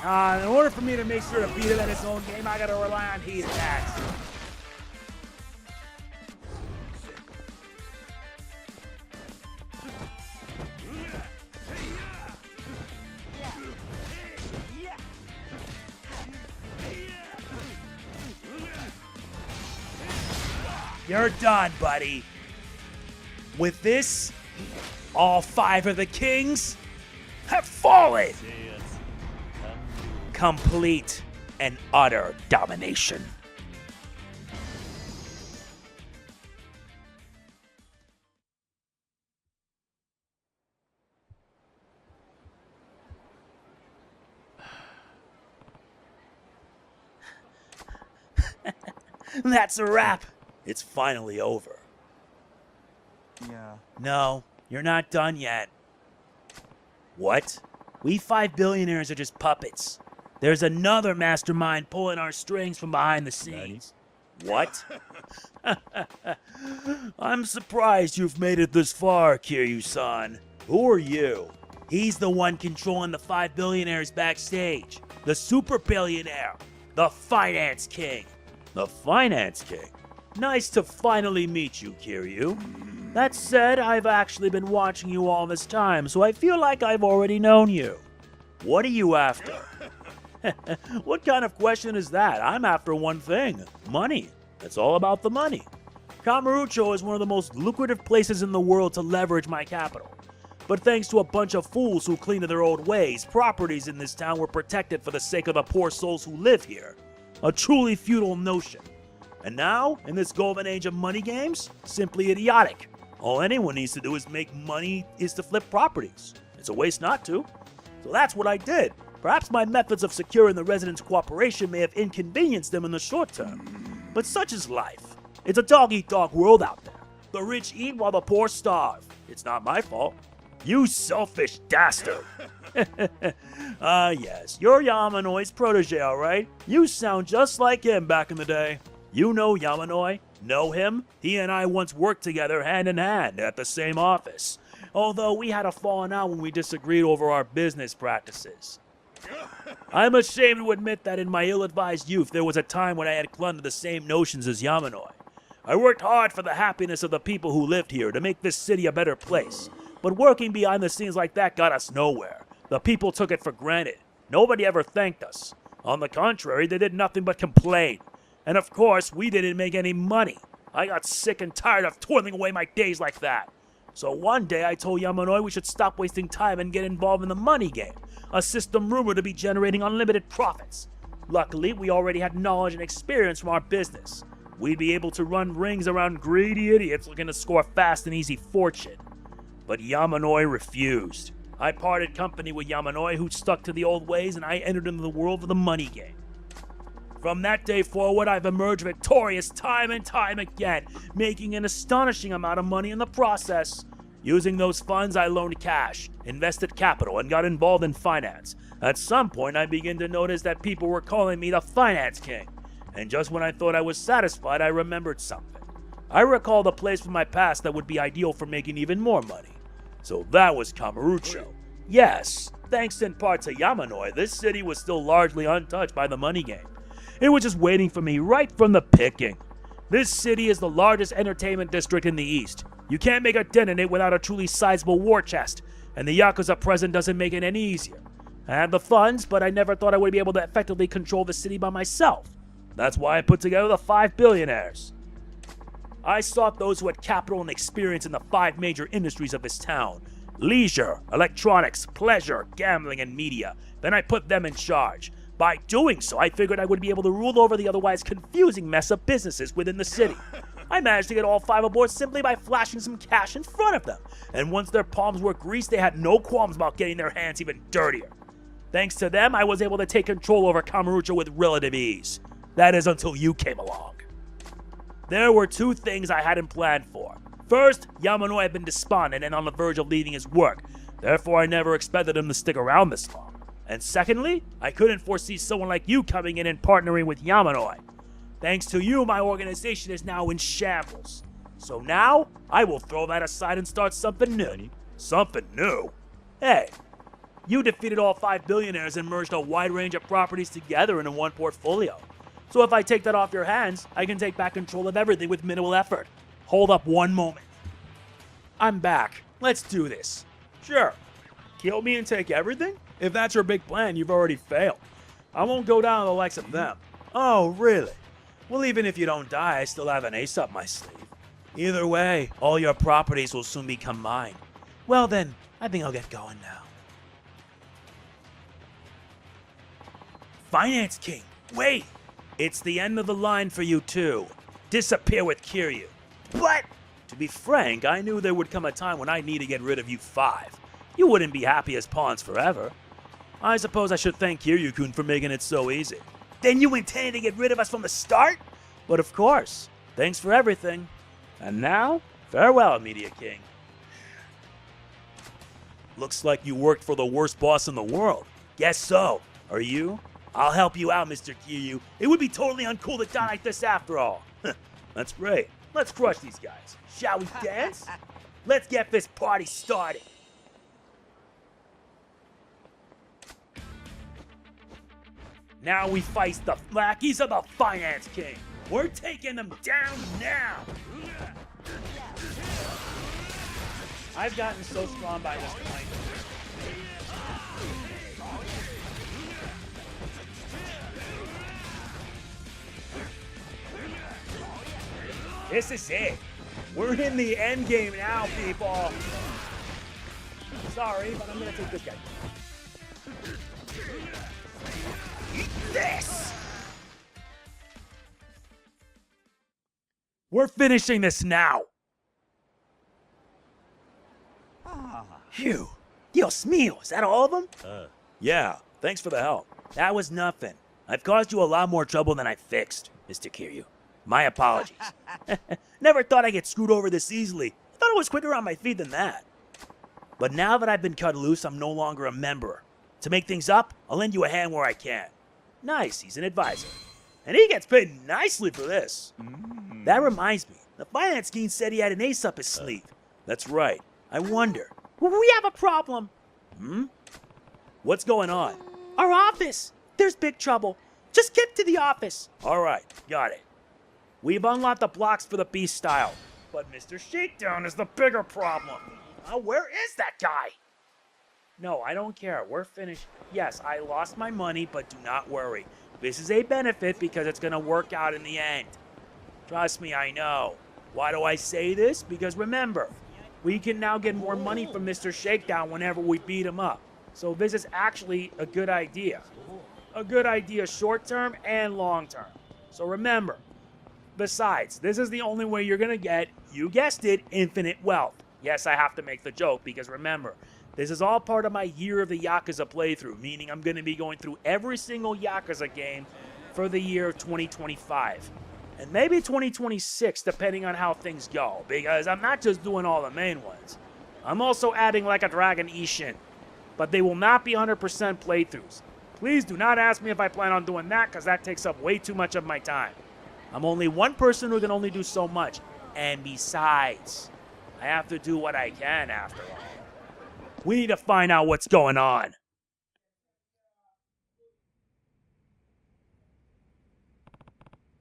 A: In order for me to make sure to beat him at his own game, I gotta rely on heat attacks. You're done, buddy. With this, all 5 of the kings have fallen. Complete and utter domination. That's a wrap. It's finally over.
D: Yeah.
A: No, you're not done yet. What? We 5 billionaires are just puppets. There's another mastermind pulling our strings from behind the scenes. What? I'm surprised you've made it this far, Kiryu-san. Who are you? He's the one controlling the Five Billionaires backstage. The super billionaire. The finance king.
C: The Finance King? Nice to finally meet you, Kiryu. That said, I've actually been watching you all this time, so I feel like I've already known you. What are you after? What kind of question is that? I'm after one thing. Money. It's all about the money. Kamurocho is one of the most lucrative places in the world to leverage my capital. But thanks to a bunch of fools who cling to their old ways, properties in this town were protected for the sake of the poor souls who live here. A truly feudal notion. And now, in this golden age of money games, simply idiotic. All anyone needs to do is make money is to flip properties. It's a waste not to. So that's what I did. Perhaps my methods of securing the residents' cooperation may have inconvenienced them in the short term. But such is life. It's a dog-eat-dog world out there. The rich eat while the poor starve. It's not my fault. You selfish dastard. Yes, you're Yamanoi's protege, all right? You sound just like him back in the day. You know Yamanoi? Know him? He and I once worked together hand in hand at the same office. Although we had a falling out when we disagreed over our business practices. I'm ashamed to admit that in my ill-advised youth, there was a time when I had clung to the same notions as Yamanoi. I worked hard for the happiness of the people who lived here to make this city a better place. But working behind the scenes like that got us nowhere. The people took it for granted. Nobody ever thanked us. On the contrary, they did nothing but complain. And of course, we didn't make any money. I got sick and tired of toiling away my days like that. So one day I told Yamanoi we should stop wasting time and get involved in the money game, a system rumored to be generating unlimited profits. Luckily, we already had knowledge and experience from our business. We'd be able to run rings around greedy idiots looking to score fast and easy fortune. But Yamanoi refused. I parted company with Yamanoi, who stuck to the old ways, and I entered into the world of the money game. From that day forward, I've emerged victorious time and time again, making an astonishing amount of money in the process. Using those funds, I loaned cash, invested capital, and got involved in finance. At some point, I began to notice that people were calling me the Finance King. And just when I thought I was satisfied, I remembered something. I recalled a place from my past that would be ideal for making even more money. So that was Kamurocho. Yes, thanks in part to Yamanoi, this city was still largely untouched by the money game. It was just waiting for me right from the picking. This city is the largest entertainment district in the East. You can't make a dent in it without a truly sizable war chest, and the Yakuza present doesn't make it any easier. I had the funds, but I never thought I would be able to effectively control the city by myself. That's why I put together the Five Billionaires. I sought those who had capital and experience in the 5 major industries of this town. Leisure, electronics, pleasure, gambling, and media. Then I put them in charge. By doing so, I figured I would be able to rule over the otherwise confusing mess of businesses within the city. I managed to get all 5 aboard simply by flashing some cash in front of them. And once their palms were greased, they had no qualms about getting their hands even dirtier. Thanks to them, I was able to take control over Kamurocho with relative ease. That is until you came along. There were 2 things I hadn't planned for. First, Yamanoi had been despondent and on the verge of leaving his work. Therefore, I never expected him to stick around this long. And secondly, I couldn't foresee someone like you coming in and partnering with Yamanoi. Thanks to you, my organization is now in shambles. So now, I will throw that aside and start something new. Something new? Hey, you defeated all 5 billionaires and merged a wide range of properties together into one portfolio. So if I take that off your hands, I can take back control of everything with minimal effort. Hold up one moment. I'm back. Let's do this. Sure. Kill me and take everything? If that's your big plan, you've already failed. I won't go down to the likes of them. Oh, really? Well, even if you don't die, I still have an ace up my sleeve. Either way, all your properties will soon become mine. Well then, I think I'll get going now. Finance King, wait! It's the end of the line for you too. Disappear with Kiryu. What? To be frank, I knew there would come a time when I'd need to get rid of you 5. You wouldn't be happy as pawns forever. I suppose I should thank Kiryu-kun for making it so easy. Then you intended to get rid of us from the start? But of course. Thanks for everything. And now, farewell, Media King. Looks like you worked for the worst boss in the world. Guess so. Are you? I'll help you out, Mr. Kiryu. It would be totally uncool to die like this after all. That's great. Let's crush these guys. Shall we dance? Let's get this party started. Now we fight the lackeys of the Finance King. We're taking them down now. I've gotten so strong by this point. This is it. We're in the end game now, people. Sorry, but I'm gonna take this guy. Eat this! We're finishing this now. Phew. Dios mío, is that all of them? Yeah, thanks for the help. That was nothing. I've caused you a lot more trouble than I fixed, Mr. Kiryu. My apologies. Never thought I'd get screwed over this easily. I thought I was quicker on my feet than that. But now that I've been cut loose, I'm no longer a member. To make things up, I'll lend you a hand where I can. Nice, he's an advisor. And he gets paid nicely for this. That reminds me, the finance king said he had an ace up his sleeve. That's right. I wonder.
B: We have a problem.
C: What's going on?
B: Our office. There's big trouble. Just get to the office.
C: All right, got it. We've unlocked the blocks for the beast style. But Mr. Shakedown is the bigger problem. Where is that guy? No, I don't care. We're finished. Yes, I lost my money, but do not worry. This is a benefit because it's going to work out in the end. Trust me, I know. Why do I say this? Because remember, we can now get more money from Mr. Shakedown whenever we beat him up. So this is actually a good idea. A good idea short term and long term. So remember, besides, this is the only way you're going to get, you guessed it, infinite wealth. Yes, I have to make the joke because remember, this is all part of my Year of the Yakuza playthrough, meaning I'm going to be going through every single Yakuza game for the year of 2025. And maybe 2026, depending on how things go, because I'm not just doing all the main ones. I'm also adding like a Dragon Ishin, but they will not be 100% playthroughs. Please do not ask me if I plan on doing that, because that takes up way too much of my time. I'm only one person who can only do so much, and besides, I have to do what I can after all. We need to find out what's going on.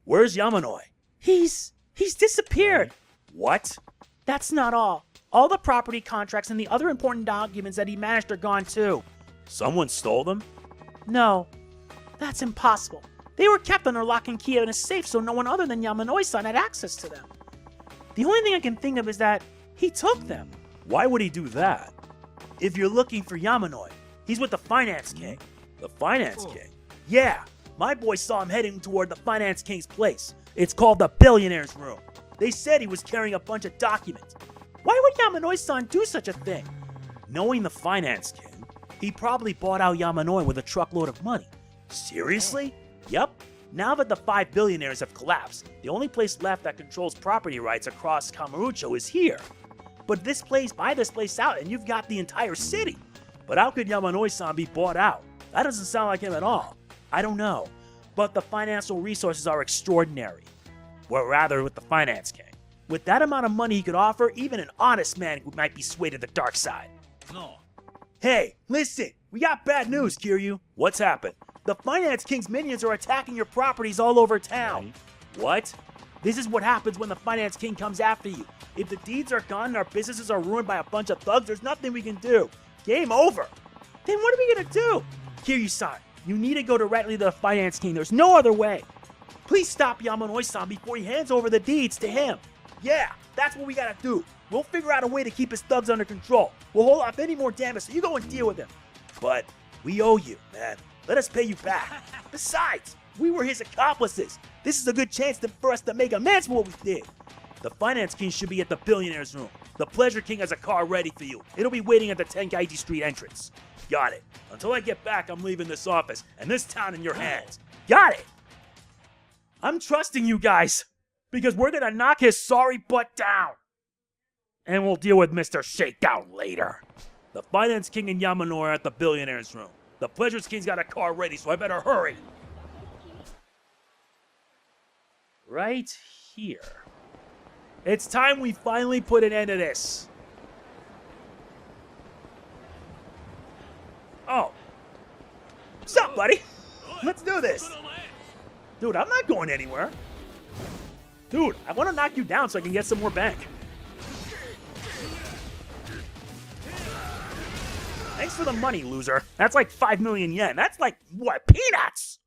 C: Where's Yamanoi?
B: He's disappeared.
C: What?
B: That's not all. All the property contracts and the other important documents that he managed are gone too.
C: Someone stole them?
B: No, that's impossible. They were kept under lock and key in a safe so no one other than Yamanoi-san had access to them. The only thing I can think of is that he took them.
C: Why would he do that?
A: If you're looking for Yamanoi, he's with the Finance King.
C: The Finance King?
A: Yeah, my boy saw him heading toward the Finance King's place. It's called the Billionaires' Room. They said he was carrying a bunch of documents. Why would Yamanoi-san do such a thing? Knowing the Finance King, he probably bought out Yamanoi with a truckload of money. Seriously? Yep. Now that the Five Billionaires have collapsed, the only place left that controls property rights across Kamurocho is here. But buy this place out and you've got the entire city. But how could Yamanoi-san be bought out? That doesn't sound like him at all. I don't know. But the financial resources are extraordinary. Or rather, with the Finance King. With that amount of money he could offer, even an honest man might be swayed to the dark side.
C: No.
A: Hey, listen, we got bad news, Kiryu.
C: What's happened?
A: The Finance King's minions are attacking your properties all over town.
C: What?
A: This is what happens when the Finance King comes after you. If the deeds are gone and our businesses are ruined by a bunch of thugs, there's nothing we can do. Game over. Then what are we gonna do? Kiryu-san, you need to go directly to the Finance King. There's no other way. Please stop Yamanoi-san before he hands over the deeds to him. Yeah, that's what we gotta do. We'll figure out a way to keep his thugs under control. We'll hold off any more damage, so you go and deal with him. But we owe you, man. Let us pay you back. Besides, we were his accomplices. This is a good chance for us to make amends for what we did. The Finance King should be at the Billionaire's Room. The Pleasure King has a car ready for you. It'll be waiting at the Tenkaichi Street entrance. Got it. Until I get back, I'm leaving this office and this town in your hands. Got it. I'm trusting you guys because we're gonna knock his sorry butt down. And we'll deal with Mr. Shakedown later. The Finance King and Yamanoi are at the Billionaire's Room. The Pleasure King's got a car ready, so I better hurry. Right here. It's time we finally put an end to this. Oh. What's up, buddy?
C: Let's do this. Dude, I'm not going anywhere. Dude, I want to knock you down so I can get some more bank. Thanks for the money, loser. That's like 5 million yen. That's like, what, peanuts?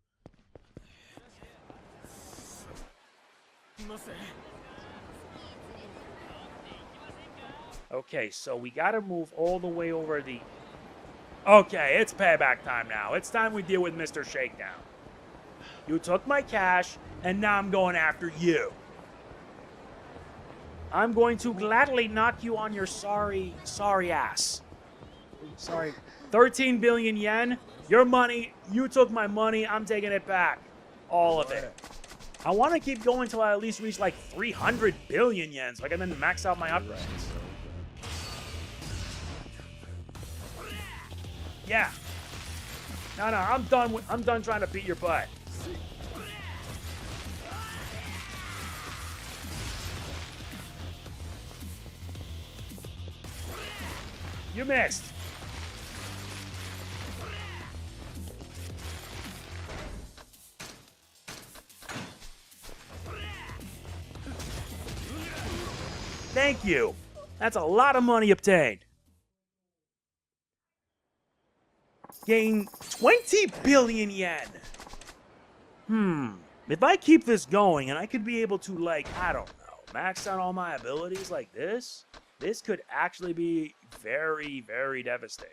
C: Okay, so we gotta move all the way over the... Okay, it's payback time now. It's time we deal with Mr. Shakedown. You took my cash, and now I'm going after you. I'm going to gladly knock you on your sorry ass. Sorry. 13 billion yen. Your money. You took my money. I'm taking it back. All of it. I want to keep going till I at least reach like 300 billion yen so I can then max out my upgrades. Yeah. No, I'm done trying to beat your butt. You missed. Thank you. That's a lot of money obtained. Gain 20 billion yen. If I keep this going and I could be able to, like, I don't know, max out all my abilities like this could actually be very, very devastating.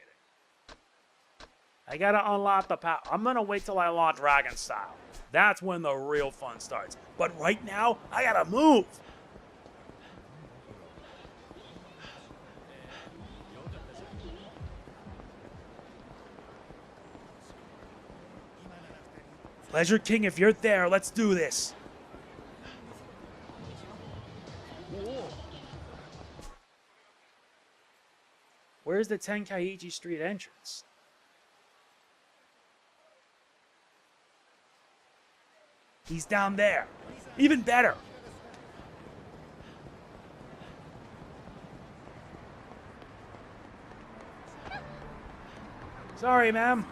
C: I gotta unlock the power. I'm gonna wait till I launch Dragon Style. That's when the real fun starts. But right now, I gotta move. Pleasure King, if you're there, let's do this. Where's the Tenkaichi Street entrance? He's down there. Even better. Sorry, ma'am.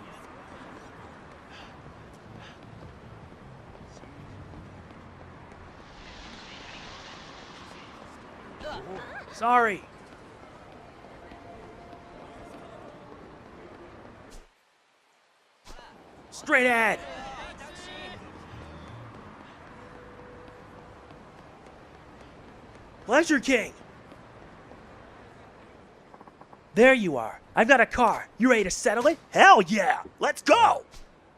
C: Sorry. Straight ahead. Pleasure King. There you are. I've got a car. You ready to settle it? Hell yeah. Let's go.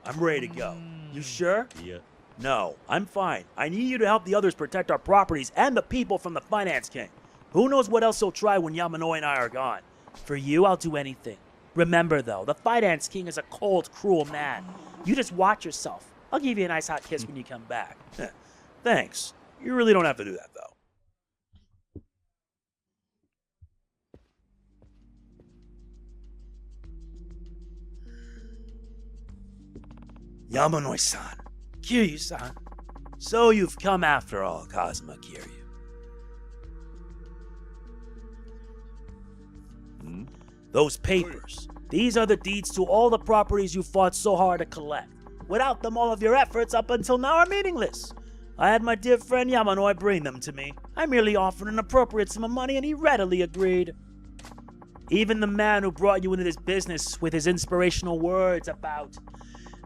C: I'm ready to go. You sure?
E: Yeah.
C: No, I'm fine. I need you to help the others protect our properties and the people from the Finance King. Who knows what else he'll try when Yamanoi and I are gone. For you, I'll do anything. Remember, though, the Finance King is a cold, cruel man. You just watch yourself. I'll give you a nice hot kiss when you come back. Thanks. You really don't have to do that, though. Yamanoi-san. Kiryu-san. So you've come after all, Kazuma Kiryu. Those papers. These are the deeds to all the properties you fought so hard to collect. Without them, all of your efforts up until now are meaningless. I had my dear friend Yamanoi bring them to me. I merely offered an appropriate sum of money and he readily agreed. Even the man who brought you into this business with his inspirational words about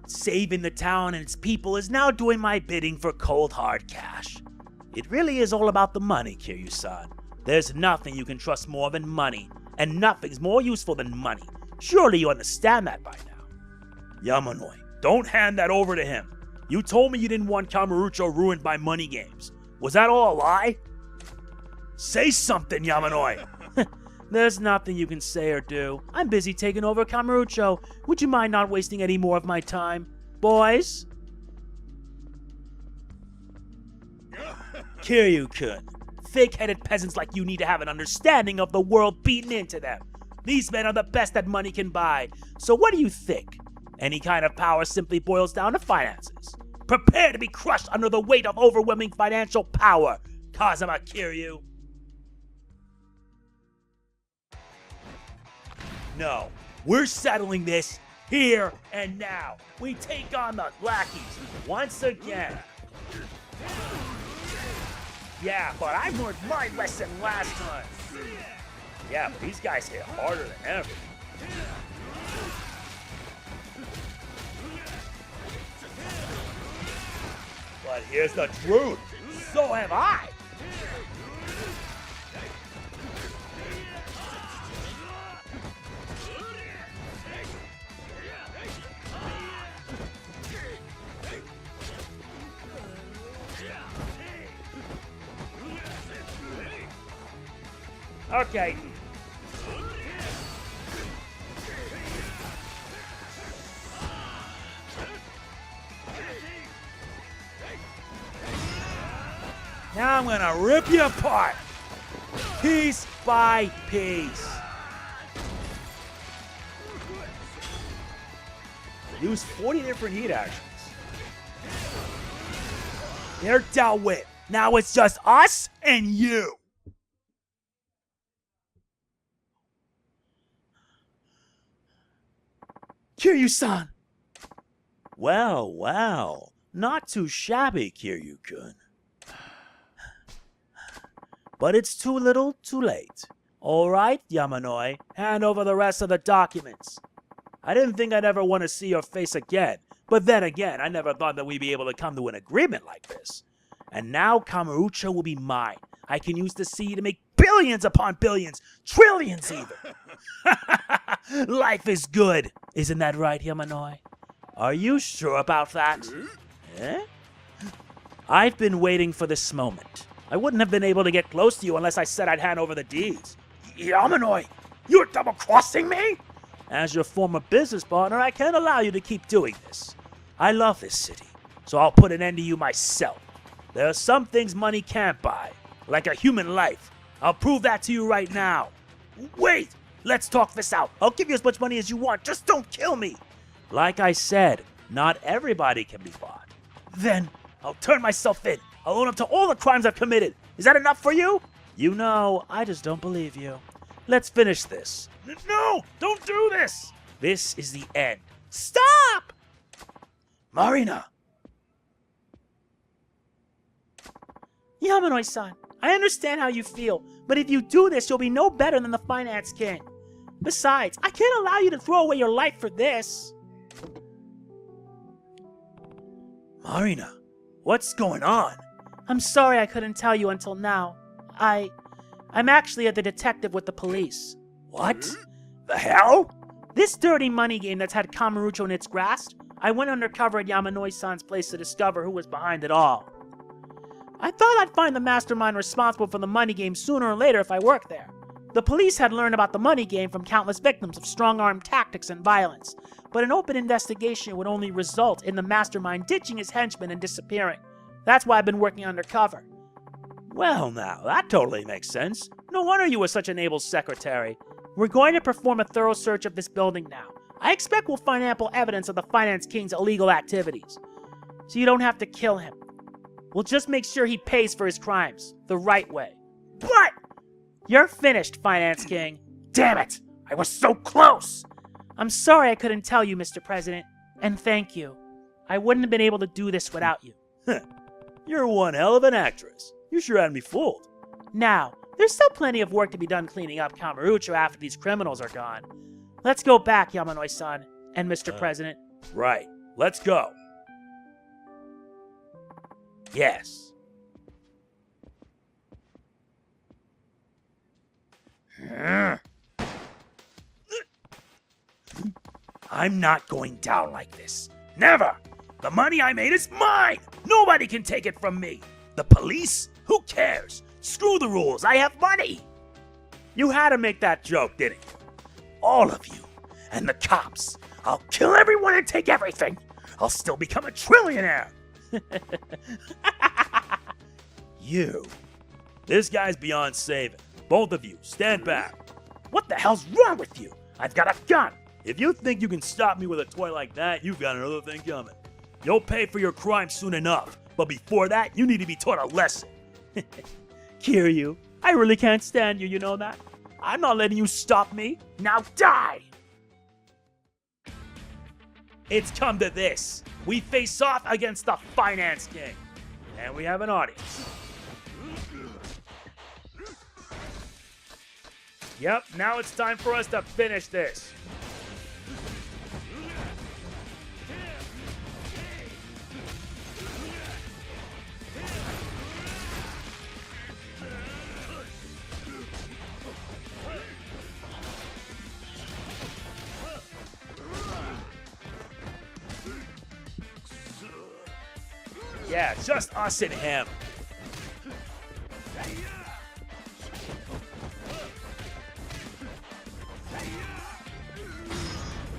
C: saving the town and its people is now doing my bidding for cold hard cash. It really is all about the money, Kiryu-san. There's nothing you can trust more than money, and nothing's more useful than money. Surely you understand that by now. Yamanoi, don't hand that over to him. You told me you didn't want Kamurocho ruined by money games. Was that all a lie? Say something, Yamanoi. There's nothing you can say or do. I'm busy taking over Kamurocho. Would you mind not wasting any more of my time? Boys? Kiryu-kun. Fake-headed peasants like you need to have an understanding of the world beaten into them. These men are the best that money can buy. So what do you think? Any kind of power simply boils down to finances. Prepare to be crushed under the weight of overwhelming financial power, Kazuma Kiryu. No, we're settling this Here and now, we take on the lackeys once again. Yeah, but I learned my lesson last time. Yeah, but these guys hit harder than ever. But here's the truth. So have I. Okay. Now I'm gonna rip you apart, piece by piece. Use 40 different heat actions. They're dealt with. Now it's just us and you.
B: Kiryu-san!
C: Well, well. Not too shabby, Kiryu-kun. But it's too little, too late. All right, Yamanoi, hand over the rest of the documents. I didn't think I'd ever want to see your face again, but then again, I never thought that we'd be able to come to an agreement like this. And now Kamurocho will be mine. I can use the sea to make billions upon billions, trillions even. Life is good. Isn't that right, Yamanoi? Are you sure about that? Eh? I've been waiting for this moment. I wouldn't have been able to get close to you unless I said I'd hand over the deeds. Yamanoi, you're double-crossing me? As your former business partner, I can't allow you to keep doing this. I love this city, so I'll put an end to you myself. There are some things money can't buy, like a human life. I'll prove that to you right now. Wait, let's talk this out. I'll give you as much money as you want, just don't kill me. Like I said, not everybody can be bought. Then I'll turn myself in. I'll own up to all the crimes I've committed. Is that enough for you? You know, I just don't believe you. Let's finish this. No, don't do this. This is the end. Stop! Marina!
B: Yamanoi-san, I understand how you feel, but if you do this, you'll be no better than the finance king. Besides, I can't allow you to throw away your life for this.
C: Marina, what's going on?
B: I'm sorry I couldn't tell you until now. I'm actually the detective with the police.
C: What? The hell?
B: This dirty money game that's had Kamurocho in its grasp, I went undercover at Yamanoi-san's place to discover who was behind it all. I thought I'd find the mastermind responsible for the money game sooner or later if I worked there. The police had learned about the money game from countless victims of strong-arm tactics and violence, but an open investigation would only result in the mastermind ditching his henchmen and disappearing. That's why I've been working undercover.
C: Well now, that totally makes sense. No wonder you were such an able secretary.
B: We're going to perform a thorough search of this building now. I expect we'll find ample evidence of the Finance King's illegal activities. So you don't have to kill him. We'll just make sure he pays for his crimes the right way.
C: But
B: you're finished, Finance King.
C: Damn it! I was so close!
B: I'm sorry I couldn't tell you, Mr. President. And thank you. I wouldn't have been able to do this without you.
C: You're one hell of an actress. You sure had me fooled.
B: Now, there's still plenty of work to be done cleaning up Kamurocho after these criminals are gone. Let's go back, Yamanoi-san and Mr. President.
C: Right. Let's go. Yes. I'm not going down like this. Never! The money I made is mine! Nobody can take it from me! The police? Who cares? Screw the rules, I have money! You had to make that joke, didn't you? All of you. And the cops. I'll kill everyone and take everything! I'll still become a trillionaire! You. This guy's beyond saving. Both of you, stand back. What the hell's wrong with you? I've got a gun! If you think you can stop me with a toy like that, you've got another thing coming. You'll pay for your crime soon enough, but before that, you need to be taught a lesson.
B: Kiryu, I really can't stand you, you know that?
C: I'm not letting you stop me. Now die! It's come to this. We face off against the Finance King. And we have an audience. Yep, now it's time for us to finish this. Yeah, just us and him.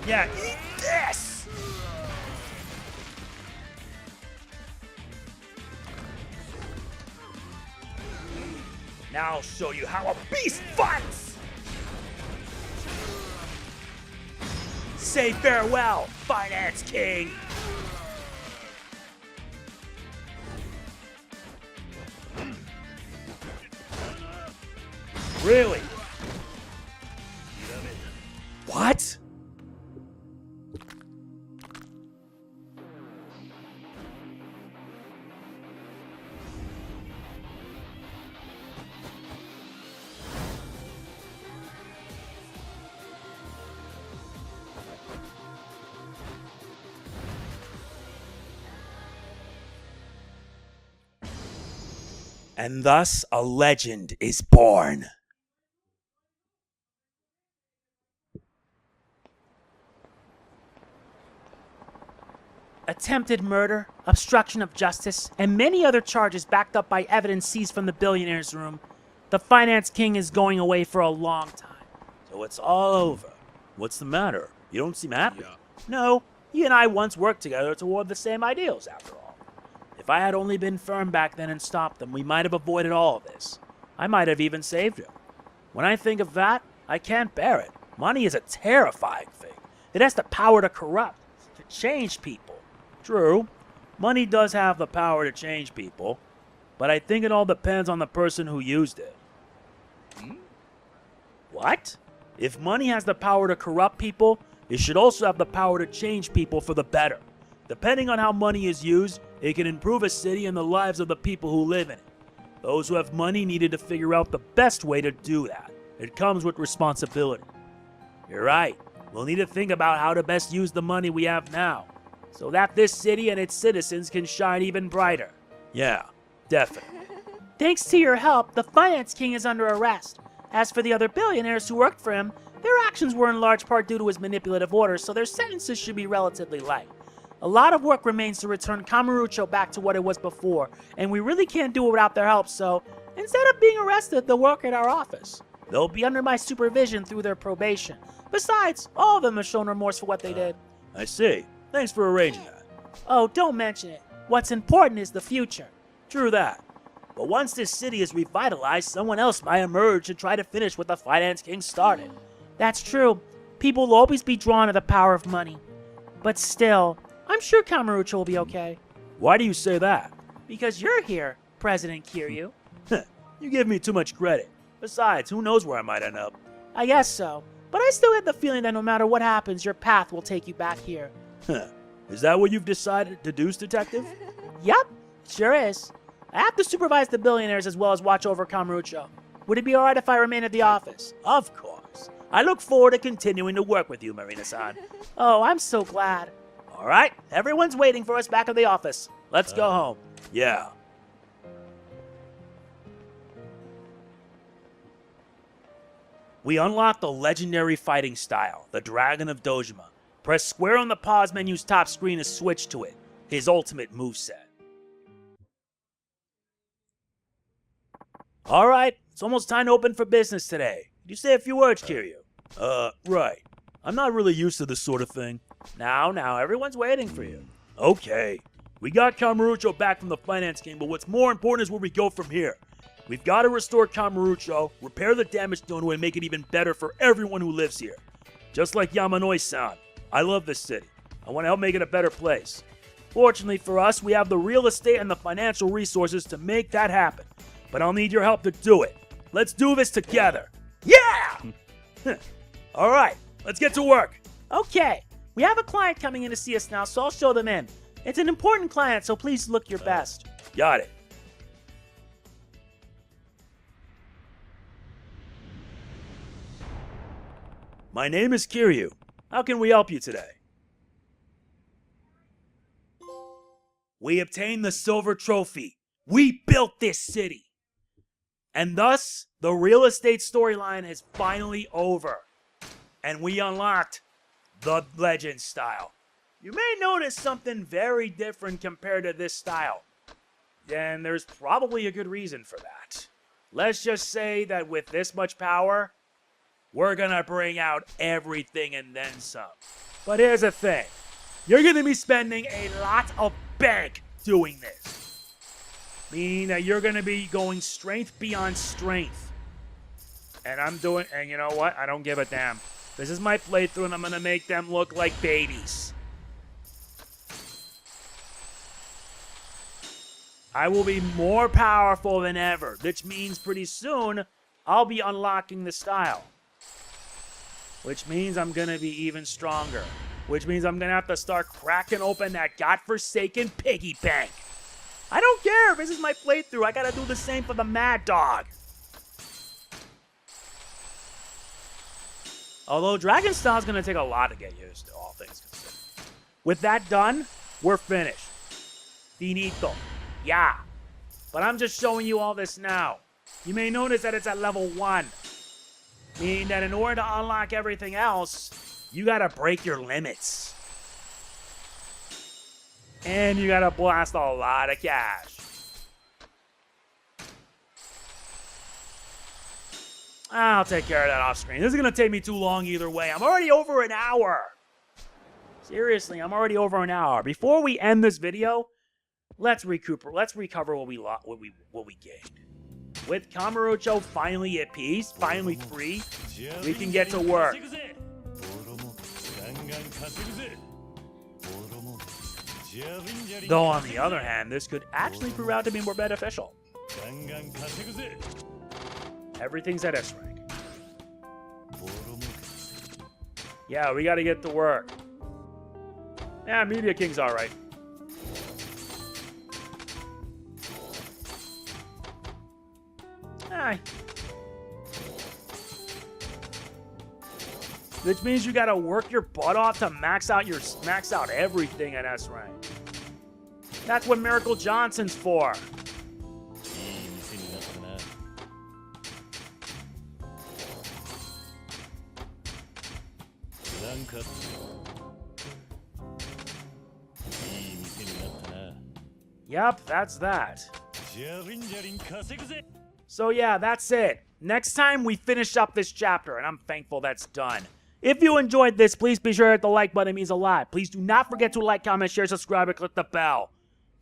C: Yeah, eat this! Now I'll show you how a beast fights! Say farewell, Finance King! Really? What? And thus a legend is born.
B: Attempted murder, obstruction of justice, and many other charges backed up by evidence seized from the billionaire's room. The Finance King is going away for a long time.
C: So it's all over. What's the matter? You don't seem happy.
B: No, he and I once worked together toward the same ideals, after all. If I had only been firm back then and stopped them, we might have avoided all of this. I might have even saved him. When I think of that, I can't bear it. Money is a terrifying thing. It has the power to corrupt, to change people. True, money does have the power to change people, but I think it all depends on the person who used it. What? If money has the power to corrupt people, it should also have the power to change people for the better. Depending on how money is used, it can improve a city and the lives of the people who live in it. Those who have money needed to figure out the best way to do that. It comes with responsibility. You're right. We'll need to think about how to best use the money we have now, so that this city and its citizens can shine even brighter. Yeah, definitely. Thanks to your help, the Finance King is under arrest. As for the other billionaires who worked for him, their actions were in large part due to his manipulative orders, so their sentences should be relatively light. A lot of work remains to return Kamurocho back to what it was before, and we really can't do it without their help, so instead of being arrested, they'll work at our office. They'll be under my supervision through their probation. Besides, all of them have shown remorse for what they did.
C: I see. Thanks for arranging that.
B: Oh, don't mention it. What's important is the future.
C: True that. But once this city is revitalized, someone else might emerge to try to finish what the Finance King started.
B: That's true. People will always be drawn to the power of money. But still, I'm sure Kamurocho will be okay.
C: Why do you say that?
B: Because you're here, President Kiryu.
C: You give me too much credit. Besides, who knows where I might end up?
B: I guess so. But I still get the feeling that no matter what happens, your path will take you back here.
C: Is that what you've decided to do, Detective?
B: Yup, sure is. I have to supervise the billionaires as well as watch over Kamurocho. Would it be alright if I remain at the office?
C: Of course. I look forward to continuing to work with you, Marina-san.
B: Oh, I'm so glad.
C: Alright, everyone's waiting for us back at the office. Let's go home. Yeah. We unlock the legendary fighting style, the Dragon of Dojima. Press square on the pause menu's top screen to switch to it, his ultimate moveset. Alright, it's almost time to open for business today. Could you say a few words, Kiryu? Right. I'm not really used to this sort of thing. Now, everyone's waiting for you. Okay. We got Kamurocho back from the Finance King, but what's more important is where we go from here. We've got to restore Kamurocho, repair the damaged Dono, and make it even better for everyone who lives here. Just like Yamanoi-san. I love this city. I want to help make it a better place. Fortunately for us, we have the real estate and the financial resources to make that happen. But I'll need your help to do it. Let's do this together. Yeah! Alright, let's get to work.
B: Okay, We have a client coming in to see us now, so I'll show them in. It's an important client, so please look your best.
C: Got it. My name is Kiryu. How can we help you today? We obtained the silver trophy. We built this city. And thus, the real estate storyline is finally over. And we unlocked the legend style. You may notice something very different compared to this style. And there's probably a good reason for that. Let's just say that with this much power, we're gonna bring out everything and then some. But here's the thing. You're gonna be spending a lot of bank doing this. Meaning that you're gonna be going strength beyond strength. And you know what? I don't give a damn. This is my playthrough and I'm gonna make them look like babies. I will be more powerful than ever, which means pretty soon I'll be unlocking the style. Which means I'm gonna be even stronger. Which means I'm gonna have to start cracking open that godforsaken piggy bank. I don't care, this is my playthrough, I gotta do the same for the Mad Dog. Although Dragon Style is gonna take a lot to get used to, all things considered. With that done, we're finished. Finito. Yeah. But I'm just showing you all this now. You may notice that it's at level 1. Meaning that in order to unlock everything else, you gotta break your limits. And you gotta blast a lot of cash. I'll take care of that off screen. This is gonna take me too long either way. I'm already over an hour. Seriously, I'm already over an hour. Before we end this video, let's recover what we gained. With Kamurocho finally at peace, finally free, we can get to work. Though on the other hand, this could actually prove out to be more beneficial. Everything's at S rank. Yeah, we gotta get to work. Yeah, Media King's alright. Aye. Which means you gotta work your butt off to max out everything at S rank. That's what Miracle Johnson's for. Yep, that's that. So yeah, that's it. Next time we finish up this chapter, and I'm thankful that's done. If you enjoyed this, please be sure to hit the like button, it means a lot. Please do not forget to like, comment, share, subscribe, and click the bell.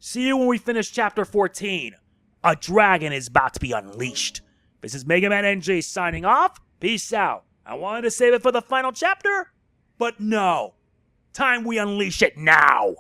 C: See you when we finish chapter 14. A dragon is about to be unleashed. This is MegamanNG signing off. Peace out. I wanted to save it for the final chapter, but no. Time we unleash it now.